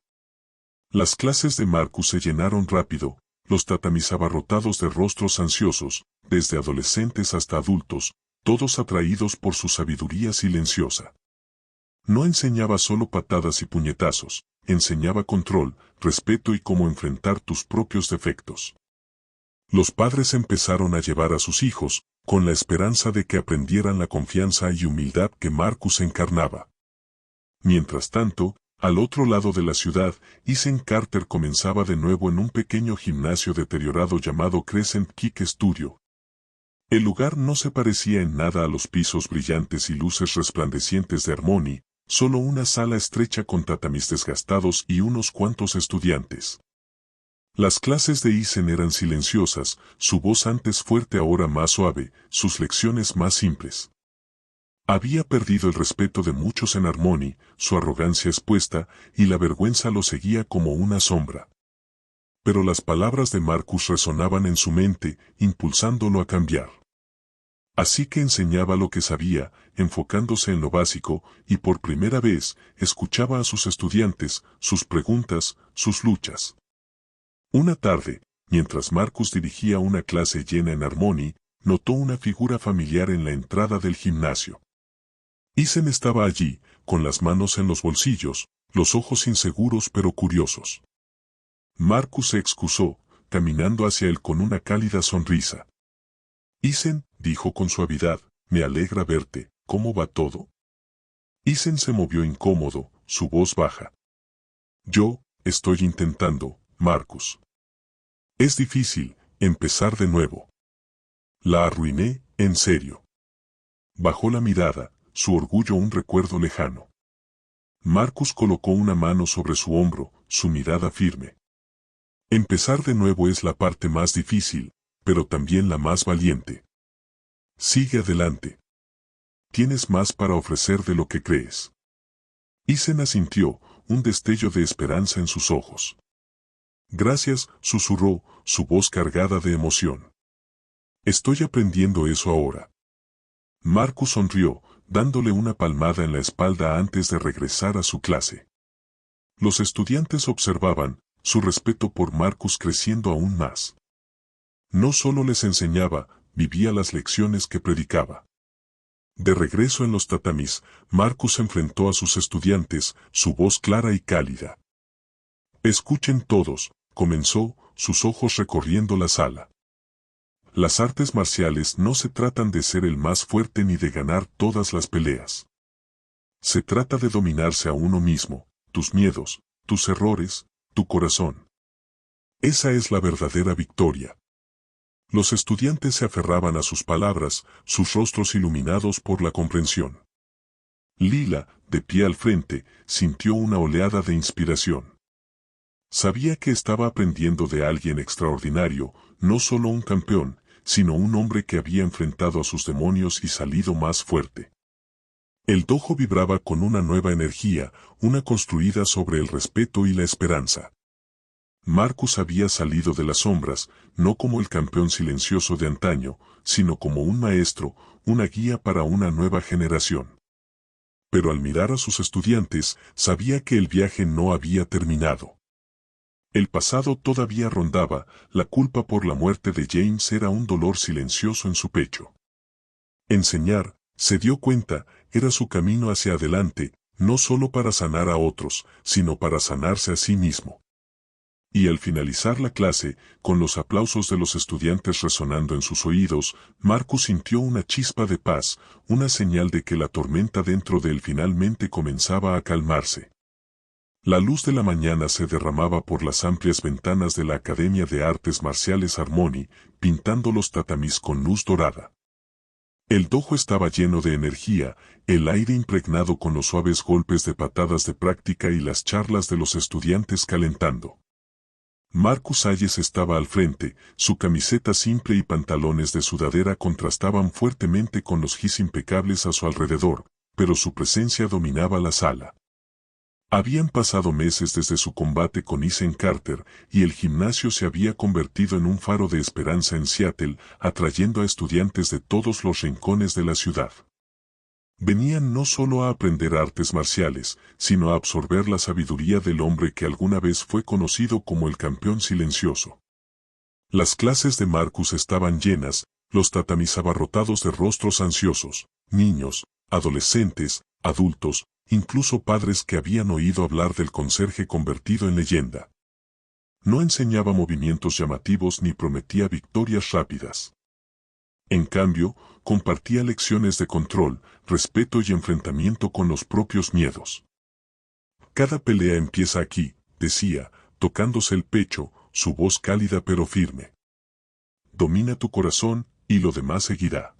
Las clases de Marcus se llenaron rápido, los tatamis abarrotados de rostros ansiosos, desde adolescentes hasta adultos, todos atraídos por su sabiduría silenciosa. No enseñaba solo patadas y puñetazos, enseñaba control, respeto y cómo enfrentar tus propios defectos. Los padres empezaron a llevar a sus hijos, con la esperanza de que aprendieran la confianza y humildad que Marcus encarnaba. Mientras tanto, al otro lado de la ciudad, Isen Carter comenzaba de nuevo en un pequeño gimnasio deteriorado llamado Crescent Kick Studio. El lugar no se parecía en nada a los pisos brillantes y luces resplandecientes de Harmony, solo una sala estrecha con tatamis desgastados y unos cuantos estudiantes. Las clases de Isen eran silenciosas, su voz antes fuerte ahora más suave, sus lecciones más simples. Había perdido el respeto de muchos en Harmony, su arrogancia expuesta, y la vergüenza lo seguía como una sombra. Pero las palabras de Marcus resonaban en su mente, impulsándolo a cambiar. Así que enseñaba lo que sabía, enfocándose en lo básico, y por primera vez, escuchaba a sus estudiantes, sus preguntas, sus luchas. Una tarde, mientras Marcus dirigía una clase llena en Harmony, notó una figura familiar en la entrada del gimnasio. Isen estaba allí, con las manos en los bolsillos, los ojos inseguros pero curiosos. Marcus se excusó, caminando hacia él con una cálida sonrisa. Isen, dijo con suavidad, me alegra verte, ¿cómo va todo? Isen se movió incómodo, su voz baja. Yo, estoy intentando, Marcus. Es difícil, empezar de nuevo. La arruiné, en serio. Bajó la mirada, su orgullo un recuerdo lejano. Marcus colocó una mano sobre su hombro, su mirada firme. Empezar de nuevo es la parte más difícil, pero también la más valiente. Sigue adelante. Tienes más para ofrecer de lo que crees. Isen asintió, un destello de esperanza en sus ojos. Gracias, susurró, su voz cargada de emoción. Estoy aprendiendo eso ahora. Marcus sonrió, dándole una palmada en la espalda antes de regresar a su clase. Los estudiantes observaban, su respeto por Marcus creciendo aún más. No solo les enseñaba, vivía las lecciones que predicaba. De regreso en los tatamis, Marcus enfrentó a sus estudiantes, su voz clara y cálida. Escuchen todos, comenzó, sus ojos recorriendo la sala. Las artes marciales no se tratan de ser el más fuerte ni de ganar todas las peleas. Se trata de dominarse a uno mismo, tus miedos, tus errores, tu corazón. Esa es la verdadera victoria. Los estudiantes se aferraban a sus palabras, sus rostros iluminados por la comprensión. Lila, de pie al frente, sintió una oleada de inspiración. Sabía que estaba aprendiendo de alguien extraordinario, no solo un campeón, sino un hombre que había enfrentado a sus demonios y salido más fuerte. El dojo vibraba con una nueva energía, una construida sobre el respeto y la esperanza. Marcus había salido de las sombras, no como el campeón silencioso de antaño, sino como un maestro, una guía para una nueva generación. Pero al mirar a sus estudiantes, sabía que el viaje no había terminado. El pasado todavía rondaba, la culpa por la muerte de James era un dolor silencioso en su pecho. Enseñar, se dio cuenta, era su camino hacia adelante, no solo para sanar a otros, sino para sanarse a sí mismo. Y al finalizar la clase, con los aplausos de los estudiantes resonando en sus oídos, Marcus sintió una chispa de paz, una señal de que la tormenta dentro de él finalmente comenzaba a calmarse. La luz de la mañana se derramaba por las amplias ventanas de la Academia de Artes Marciales Harmony, pintando los tatamis con luz dorada. El dojo estaba lleno de energía, el aire impregnado con los suaves golpes de patadas de práctica y las charlas de los estudiantes calentando. Marcus Hayes estaba al frente, su camiseta simple y pantalones de sudadera contrastaban fuertemente con los gis impecables a su alrededor, pero su presencia dominaba la sala. Habían pasado meses desde su combate con Ethan Carter, y el gimnasio se había convertido en un faro de esperanza en Seattle, atrayendo a estudiantes de todos los rincones de la ciudad. Venían no solo a aprender artes marciales, sino a absorber la sabiduría del hombre que alguna vez fue conocido como el campeón silencioso. Las clases de Marcus estaban llenas, los tatamis abarrotados de rostros ansiosos, niños, adolescentes, adultos, incluso padres que habían oído hablar del conserje convertido en leyenda. No enseñaba movimientos llamativos ni prometía victorias rápidas. En cambio, compartía lecciones de control, respeto y enfrentamiento con los propios miedos. Cada pelea empieza aquí, decía, tocándose el pecho, su voz cálida pero firme. Domina tu corazón, y lo demás seguirá.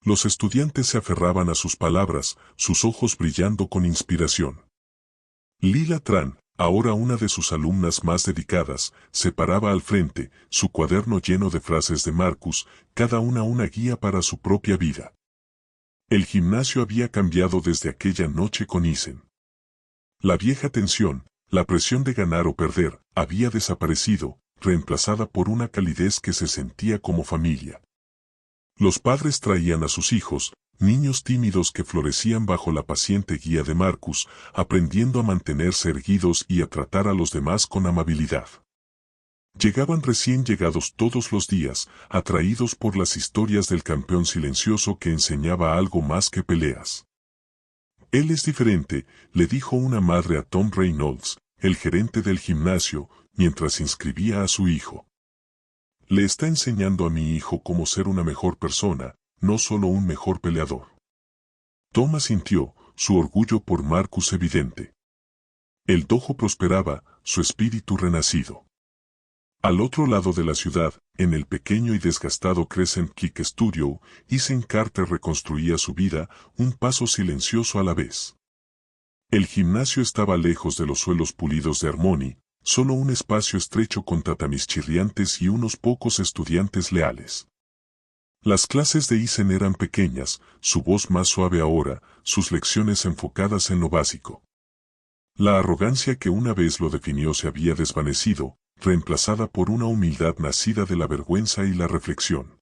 Los estudiantes se aferraban a sus palabras, sus ojos brillando con inspiración. Lila Tran, ahora una de sus alumnas más dedicadas, se paraba al frente, su cuaderno lleno de frases de Marcus, cada una guía para su propia vida. El gimnasio había cambiado desde aquella noche con Ethan. La vieja tensión, la presión de ganar o perder, había desaparecido, reemplazada por una calidez que se sentía como familia. Los padres traían a sus hijos, niños tímidos que florecían bajo la paciente guía de Marcus, aprendiendo a mantenerse erguidos y a tratar a los demás con amabilidad. Llegaban recién llegados todos los días, atraídos por las historias del campeón silencioso que enseñaba algo más que peleas. Él es diferente, le dijo una madre a Tom Reynolds, el gerente del gimnasio, mientras inscribía a su hijo. Le está enseñando a mi hijo cómo ser una mejor persona, no solo un mejor peleador. Tom asintió, su orgullo por Marcus evidente. El dojo prosperaba, su espíritu renacido. Al otro lado de la ciudad, en el pequeño y desgastado Crescent Kick Studio, Ethan Carter reconstruía su vida, un paso silencioso a la vez. El gimnasio estaba lejos de los suelos pulidos de Harmony, solo un espacio estrecho con tatamis chirriantes y unos pocos estudiantes leales. Las clases de Ethan eran pequeñas, su voz más suave ahora, sus lecciones enfocadas en lo básico. La arrogancia que una vez lo definió se había desvanecido, reemplazada por una humildad nacida de la vergüenza y la reflexión.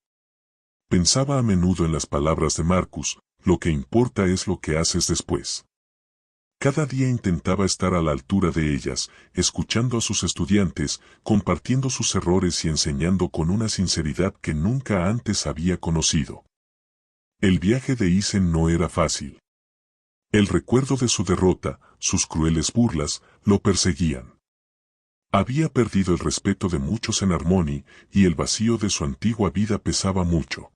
Pensaba a menudo en las palabras de Marcus, lo que importa es lo que haces después. Cada día intentaba estar a la altura de ellas, escuchando a sus estudiantes, compartiendo sus errores y enseñando con una sinceridad que nunca antes había conocido. El viaje de Isen no era fácil. El recuerdo de su derrota, sus crueles burlas, lo perseguían. Había perdido el respeto de muchos en Harmony, y el vacío de su antigua vida pesaba mucho.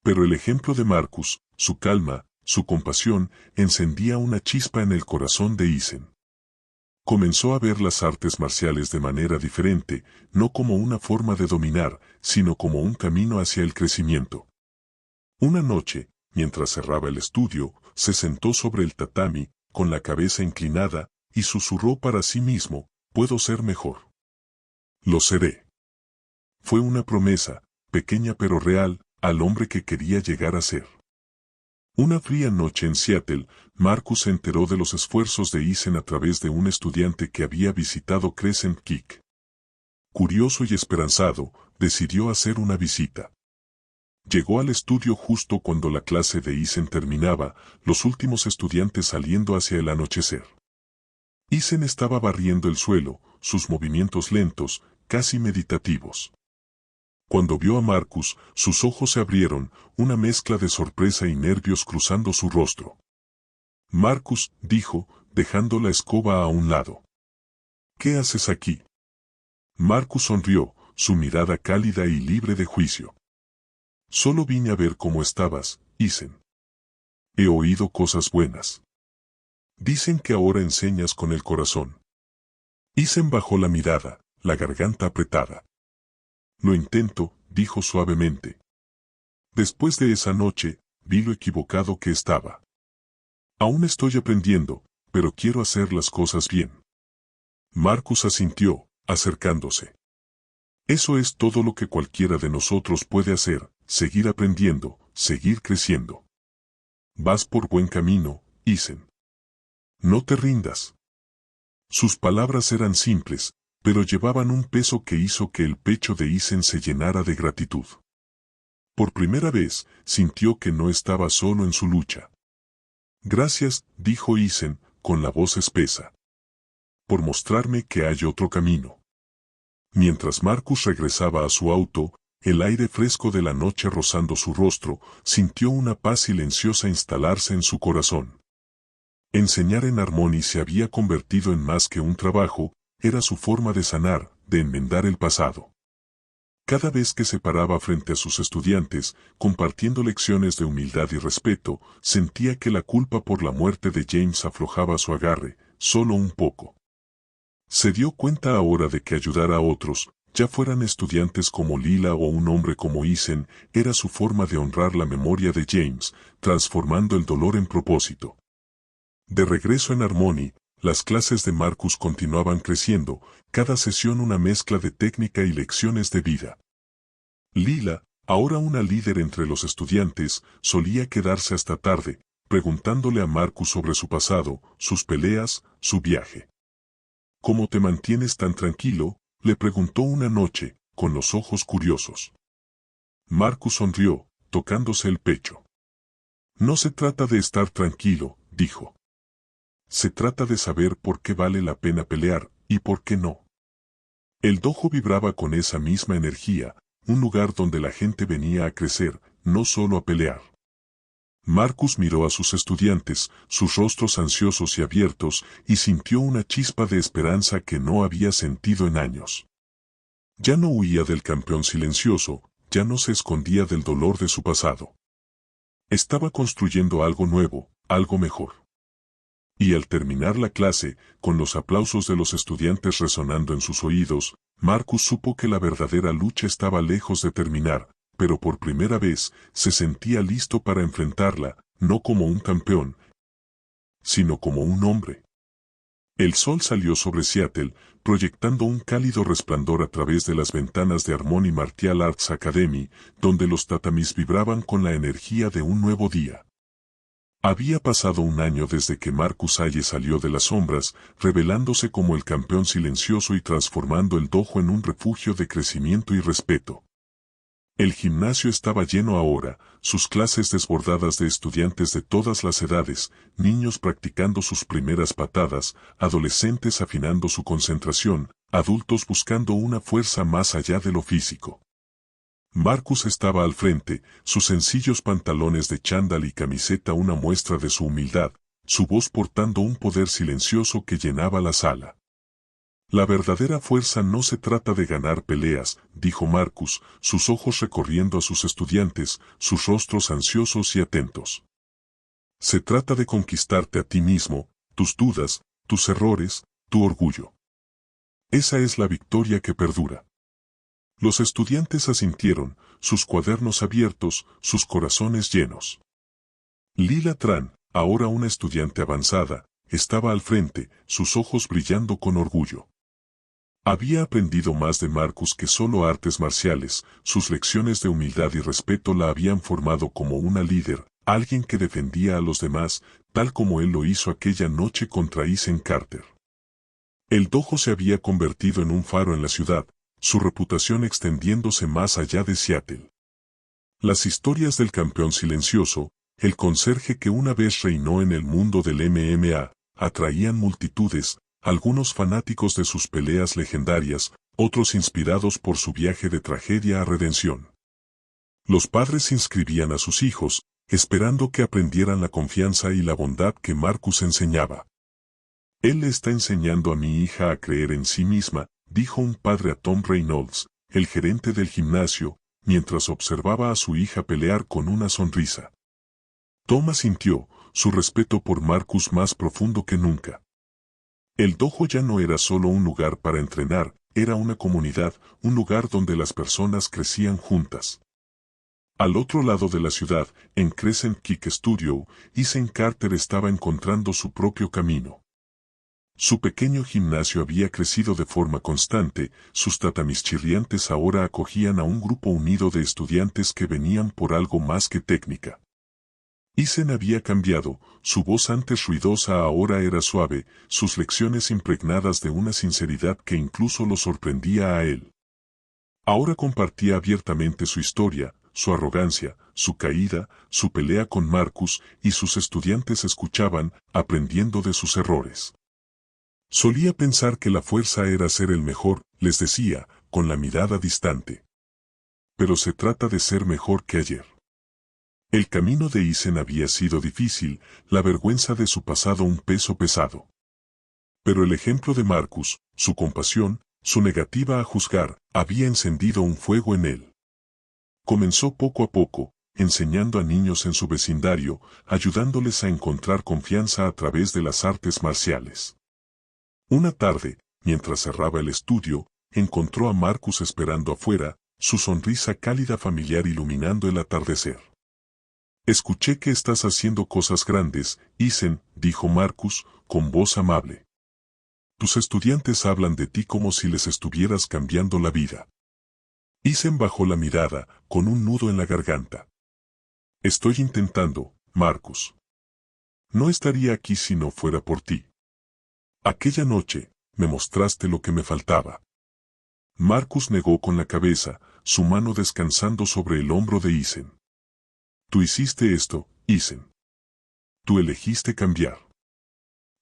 Pero el ejemplo de Marcus, su calma, su compasión, encendía una chispa en el corazón de Isen. Comenzó a ver las artes marciales de manera diferente, no como una forma de dominar, sino como un camino hacia el crecimiento. Una noche, mientras cerraba el estudio, se sentó sobre el tatami, con la cabeza inclinada, y susurró para sí mismo, «Puedo ser mejor. Lo seré». Fue una promesa, pequeña pero real, al hombre que quería llegar a ser. Una fría noche en Seattle, Marcus se enteró de los esfuerzos de Isen a través de un estudiante que había visitado Crescent Kick. Curioso y esperanzado, decidió hacer una visita. Llegó al estudio justo cuando la clase de Isen terminaba, los últimos estudiantes saliendo hacia el anochecer. Isen estaba barriendo el suelo, sus movimientos lentos, casi meditativos. Cuando vio a Marcus, sus ojos se abrieron, una mezcla de sorpresa y nervios cruzando su rostro. «Marcus», dijo, dejando la escoba a un lado. «¿Qué haces aquí?» Marcus sonrió, su mirada cálida y libre de juicio. «Solo vine a ver cómo estabas, Isen. He oído cosas buenas. Dicen que ahora enseñas con el corazón». Isen bajó la mirada, la garganta apretada. «Lo intento», dijo suavemente. «Después de esa noche, vi lo equivocado que estaba. Aún estoy aprendiendo, pero quiero hacer las cosas bien». Marcus asintió, acercándose. «Eso es todo lo que cualquiera de nosotros puede hacer, seguir aprendiendo, seguir creciendo. Vas por buen camino, Isen. No te rindas». Sus palabras eran simples, pero llevaban un peso que hizo que el pecho de Isen se llenara de gratitud. Por primera vez, sintió que no estaba solo en su lucha. «Gracias», dijo Isen, con la voz espesa. «Por mostrarme que hay otro camino». Mientras Marcus regresaba a su auto, el aire fresco de la noche rozando su rostro, sintió una paz silenciosa instalarse en su corazón. Enseñar en Harmony se había convertido en más que un trabajo, era su forma de sanar, de enmendar el pasado. Cada vez que se paraba frente a sus estudiantes, compartiendo lecciones de humildad y respeto, sentía que la culpa por la muerte de James aflojaba su agarre, solo un poco. Se dio cuenta ahora de que ayudar a otros, ya fueran estudiantes como Lila o un hombre como Isen, era su forma de honrar la memoria de James, transformando el dolor en propósito. De regreso en Harmony, las clases de Marcus continuaban creciendo, cada sesión una mezcla de técnica y lecciones de vida. Lila, ahora una líder entre los estudiantes, solía quedarse hasta tarde, preguntándole a Marcus sobre su pasado, sus peleas, su viaje. «¿Cómo te mantienes tan tranquilo?», le preguntó una noche, con los ojos curiosos. Marcus sonrió, tocándose el pecho. «No se trata de estar tranquilo», dijo. «Se trata de saber por qué vale la pena pelear, y por qué no». El dojo vibraba con esa misma energía, un lugar donde la gente venía a crecer, no solo a pelear. Marcus miró a sus estudiantes, sus rostros ansiosos y abiertos, y sintió una chispa de esperanza que no había sentido en años. Ya no huía del campeón silencioso, ya no se escondía del dolor de su pasado. Estaba construyendo algo nuevo, algo mejor. Y al terminar la clase, con los aplausos de los estudiantes resonando en sus oídos, Marcus supo que la verdadera lucha estaba lejos de terminar, pero por primera vez se sentía listo para enfrentarla, no como un campeón, sino como un hombre. El sol salió sobre Seattle, proyectando un cálido resplandor a través de las ventanas de Harmony Martial Arts Academy, donde los tatamis vibraban con la energía de un nuevo día. Había pasado un año desde que Marcus Aye salió de las sombras, revelándose como el campeón silencioso y transformando el dojo en un refugio de crecimiento y respeto. El gimnasio estaba lleno ahora, sus clases desbordadas de estudiantes de todas las edades, niños practicando sus primeras patadas, adolescentes afinando su concentración, adultos buscando una fuerza más allá de lo físico. Marcus estaba al frente, sus sencillos pantalones de chándal y camiseta una muestra de su humildad, su voz portando un poder silencioso que llenaba la sala. La verdadera fuerza no se trata de ganar peleas, dijo Marcus, sus ojos recorriendo a sus estudiantes, sus rostros ansiosos y atentos. Se trata de conquistarte a ti mismo, tus dudas, tus errores, tu orgullo. Esa es la victoria que perdura. Los estudiantes asintieron, sus cuadernos abiertos, sus corazones llenos. Lila Tran, ahora una estudiante avanzada, estaba al frente, sus ojos brillando con orgullo. Había aprendido más de Marcus que solo artes marciales, sus lecciones de humildad y respeto la habían formado como una líder, alguien que defendía a los demás, tal como él lo hizo aquella noche contra Ethan Carter. El dojo se había convertido en un faro en la ciudad, su reputación extendiéndose más allá de Seattle. Las historias del campeón silencioso, el conserje que una vez reinó en el mundo del MMA, atraían multitudes, algunos fanáticos de sus peleas legendarias, otros inspirados por su viaje de tragedia a redención. Los padres inscribían a sus hijos, esperando que aprendieran la confianza y la bondad que Marcus enseñaba. Él le está enseñando a mi hija a creer en sí misma, dijo un padre a Tom Reynolds, el gerente del gimnasio, mientras observaba a su hija pelear con una sonrisa. Tom asintió, su respeto por Marcus más profundo que nunca. El dojo ya no era solo un lugar para entrenar, era una comunidad, un lugar donde las personas crecían juntas. Al otro lado de la ciudad, en Crescent Kick Studio, Ethan Carter estaba encontrando su propio camino. Su pequeño gimnasio había crecido de forma constante, sus tatamis chirriantes ahora acogían a un grupo unido de estudiantes que venían por algo más que técnica. Ethan había cambiado, su voz antes ruidosa ahora era suave, sus lecciones impregnadas de una sinceridad que incluso lo sorprendía a él. Ahora compartía abiertamente su historia, su arrogancia, su caída, su pelea con Marcus, y sus estudiantes escuchaban, aprendiendo de sus errores. Solía pensar que la fuerza era ser el mejor, les decía, con la mirada distante. Pero se trata de ser mejor que ayer. El camino de Ethan había sido difícil, la vergüenza de su pasado un peso pesado. Pero el ejemplo de Marcus, su compasión, su negativa a juzgar, había encendido un fuego en él. Comenzó poco a poco, enseñando a niños en su vecindario, ayudándoles a encontrar confianza a través de las artes marciales. Una tarde, mientras cerraba el estudio, encontró a Marcus esperando afuera, su sonrisa cálida familiar iluminando el atardecer. Escuché que estás haciendo cosas grandes, Ethan, dijo Marcus, con voz amable. Tus estudiantes hablan de ti como si les estuvieras cambiando la vida. Ethan bajó la mirada, con un nudo en la garganta. Estoy intentando, Marcus. No estaría aquí si no fuera por ti. Aquella noche, me mostraste lo que me faltaba. Marcus negó con la cabeza, su mano descansando sobre el hombro de Ethan. Tú hiciste esto, Ethan. Tú elegiste cambiar.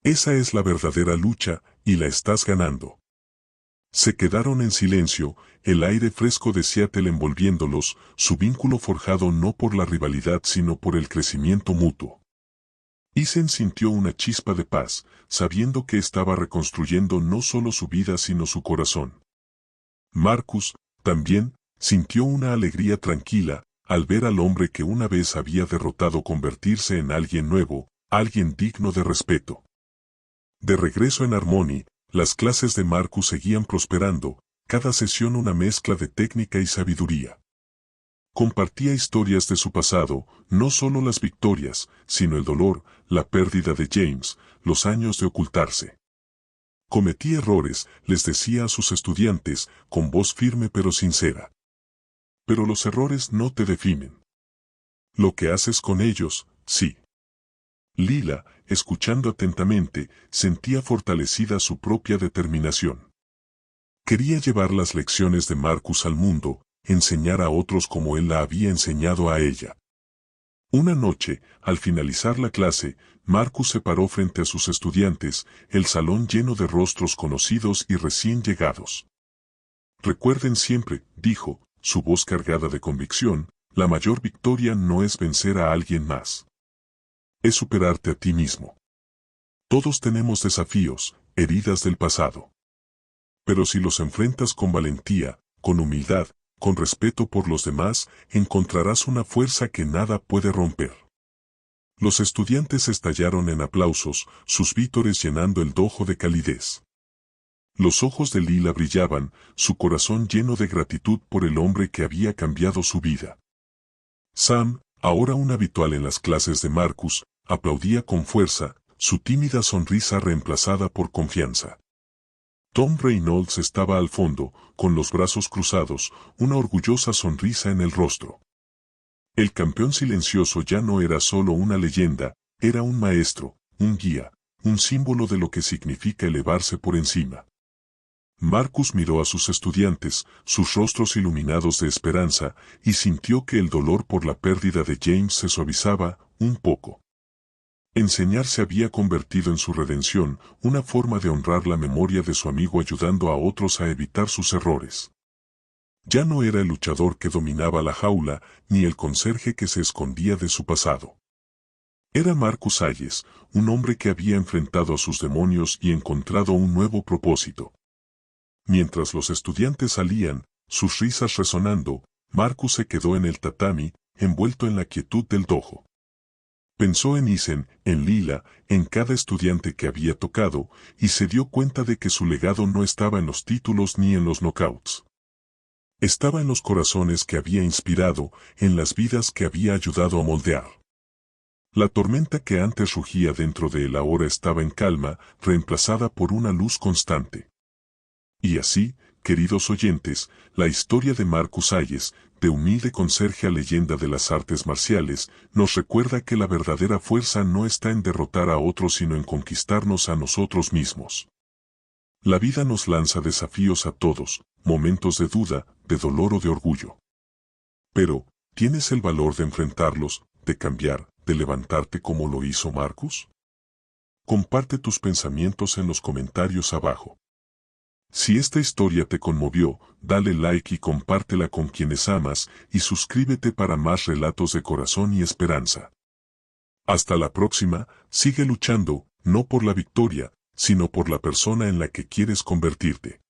Esa es la verdadera lucha, y la estás ganando. Se quedaron en silencio, el aire fresco de Seattle envolviéndolos, su vínculo forjado no por la rivalidad sino por el crecimiento mutuo. Ethan sintió una chispa de paz, sabiendo que estaba reconstruyendo no solo su vida sino su corazón. Marcus, también, sintió una alegría tranquila, al ver al hombre que una vez había derrotado convertirse en alguien nuevo, alguien digno de respeto. De regreso en Harmony, las clases de Marcus seguían prosperando, cada sesión una mezcla de técnica y sabiduría. Compartía historias de su pasado, no solo las victorias, sino el dolor, la pérdida de James, los años de ocultarse. Cometí errores, les decía a sus estudiantes, con voz firme pero sincera. Pero los errores no te definen. Lo que haces con ellos, sí. Lila, escuchando atentamente, sentía fortalecida su propia determinación. Quería llevar las lecciones de Marcus al mundo, enseñar a otros como él la había enseñado a ella. Una noche, al finalizar la clase, Marcus se paró frente a sus estudiantes, el salón lleno de rostros conocidos y recién llegados. Recuerden siempre, dijo, su voz cargada de convicción, la mayor victoria no es vencer a alguien más. Es superarte a ti mismo. Todos tenemos desafíos, heridas del pasado. Pero si los enfrentas con valentía, con humildad, con respeto por los demás, encontrarás una fuerza que nada puede romper. Los estudiantes estallaron en aplausos, sus vítores llenando el dojo de calidez. Los ojos de Lila brillaban, su corazón lleno de gratitud por el hombre que había cambiado su vida. Sam, ahora un habitual en las clases de Marcus, aplaudía con fuerza, su tímida sonrisa reemplazada por confianza. Tom Reynolds estaba al fondo, con los brazos cruzados, una orgullosa sonrisa en el rostro. El campeón silencioso ya no era solo una leyenda, era un maestro, un guía, un símbolo de lo que significa elevarse por encima. Marcus miró a sus estudiantes, sus rostros iluminados de esperanza, y sintió que el dolor por la pérdida de James se suavizaba, un poco. Enseñar se había convertido en su redención, una forma de honrar la memoria de su amigo ayudando a otros a evitar sus errores. Ya no era el luchador que dominaba la jaula, ni el conserje que se escondía de su pasado. Era Marcus Hayes, un hombre que había enfrentado a sus demonios y encontrado un nuevo propósito. Mientras los estudiantes salían, sus risas resonando, Marcus se quedó en el tatami, envuelto en la quietud del dojo. Pensó en Isen, en Lila, en cada estudiante que había tocado, y se dio cuenta de que su legado no estaba en los títulos ni en los knockouts. Estaba en los corazones que había inspirado, en las vidas que había ayudado a moldear. La tormenta que antes rugía dentro de él ahora estaba en calma, reemplazada por una luz constante. Y así, queridos oyentes, la historia de Marcus Hayes, de humilde conserje a leyenda de las artes marciales, nos recuerda que la verdadera fuerza no está en derrotar a otros sino en conquistarnos a nosotros mismos. La vida nos lanza desafíos a todos, momentos de duda, de dolor o de orgullo. Pero, ¿tienes el valor de enfrentarlos, de cambiar, de levantarte como lo hizo Marcus? Comparte tus pensamientos en los comentarios abajo. Si esta historia te conmovió, dale like y compártela con quienes amas, y suscríbete para más relatos de corazón y esperanza. Hasta la próxima, sigue luchando, no por la victoria, sino por la persona en la que quieres convertirte.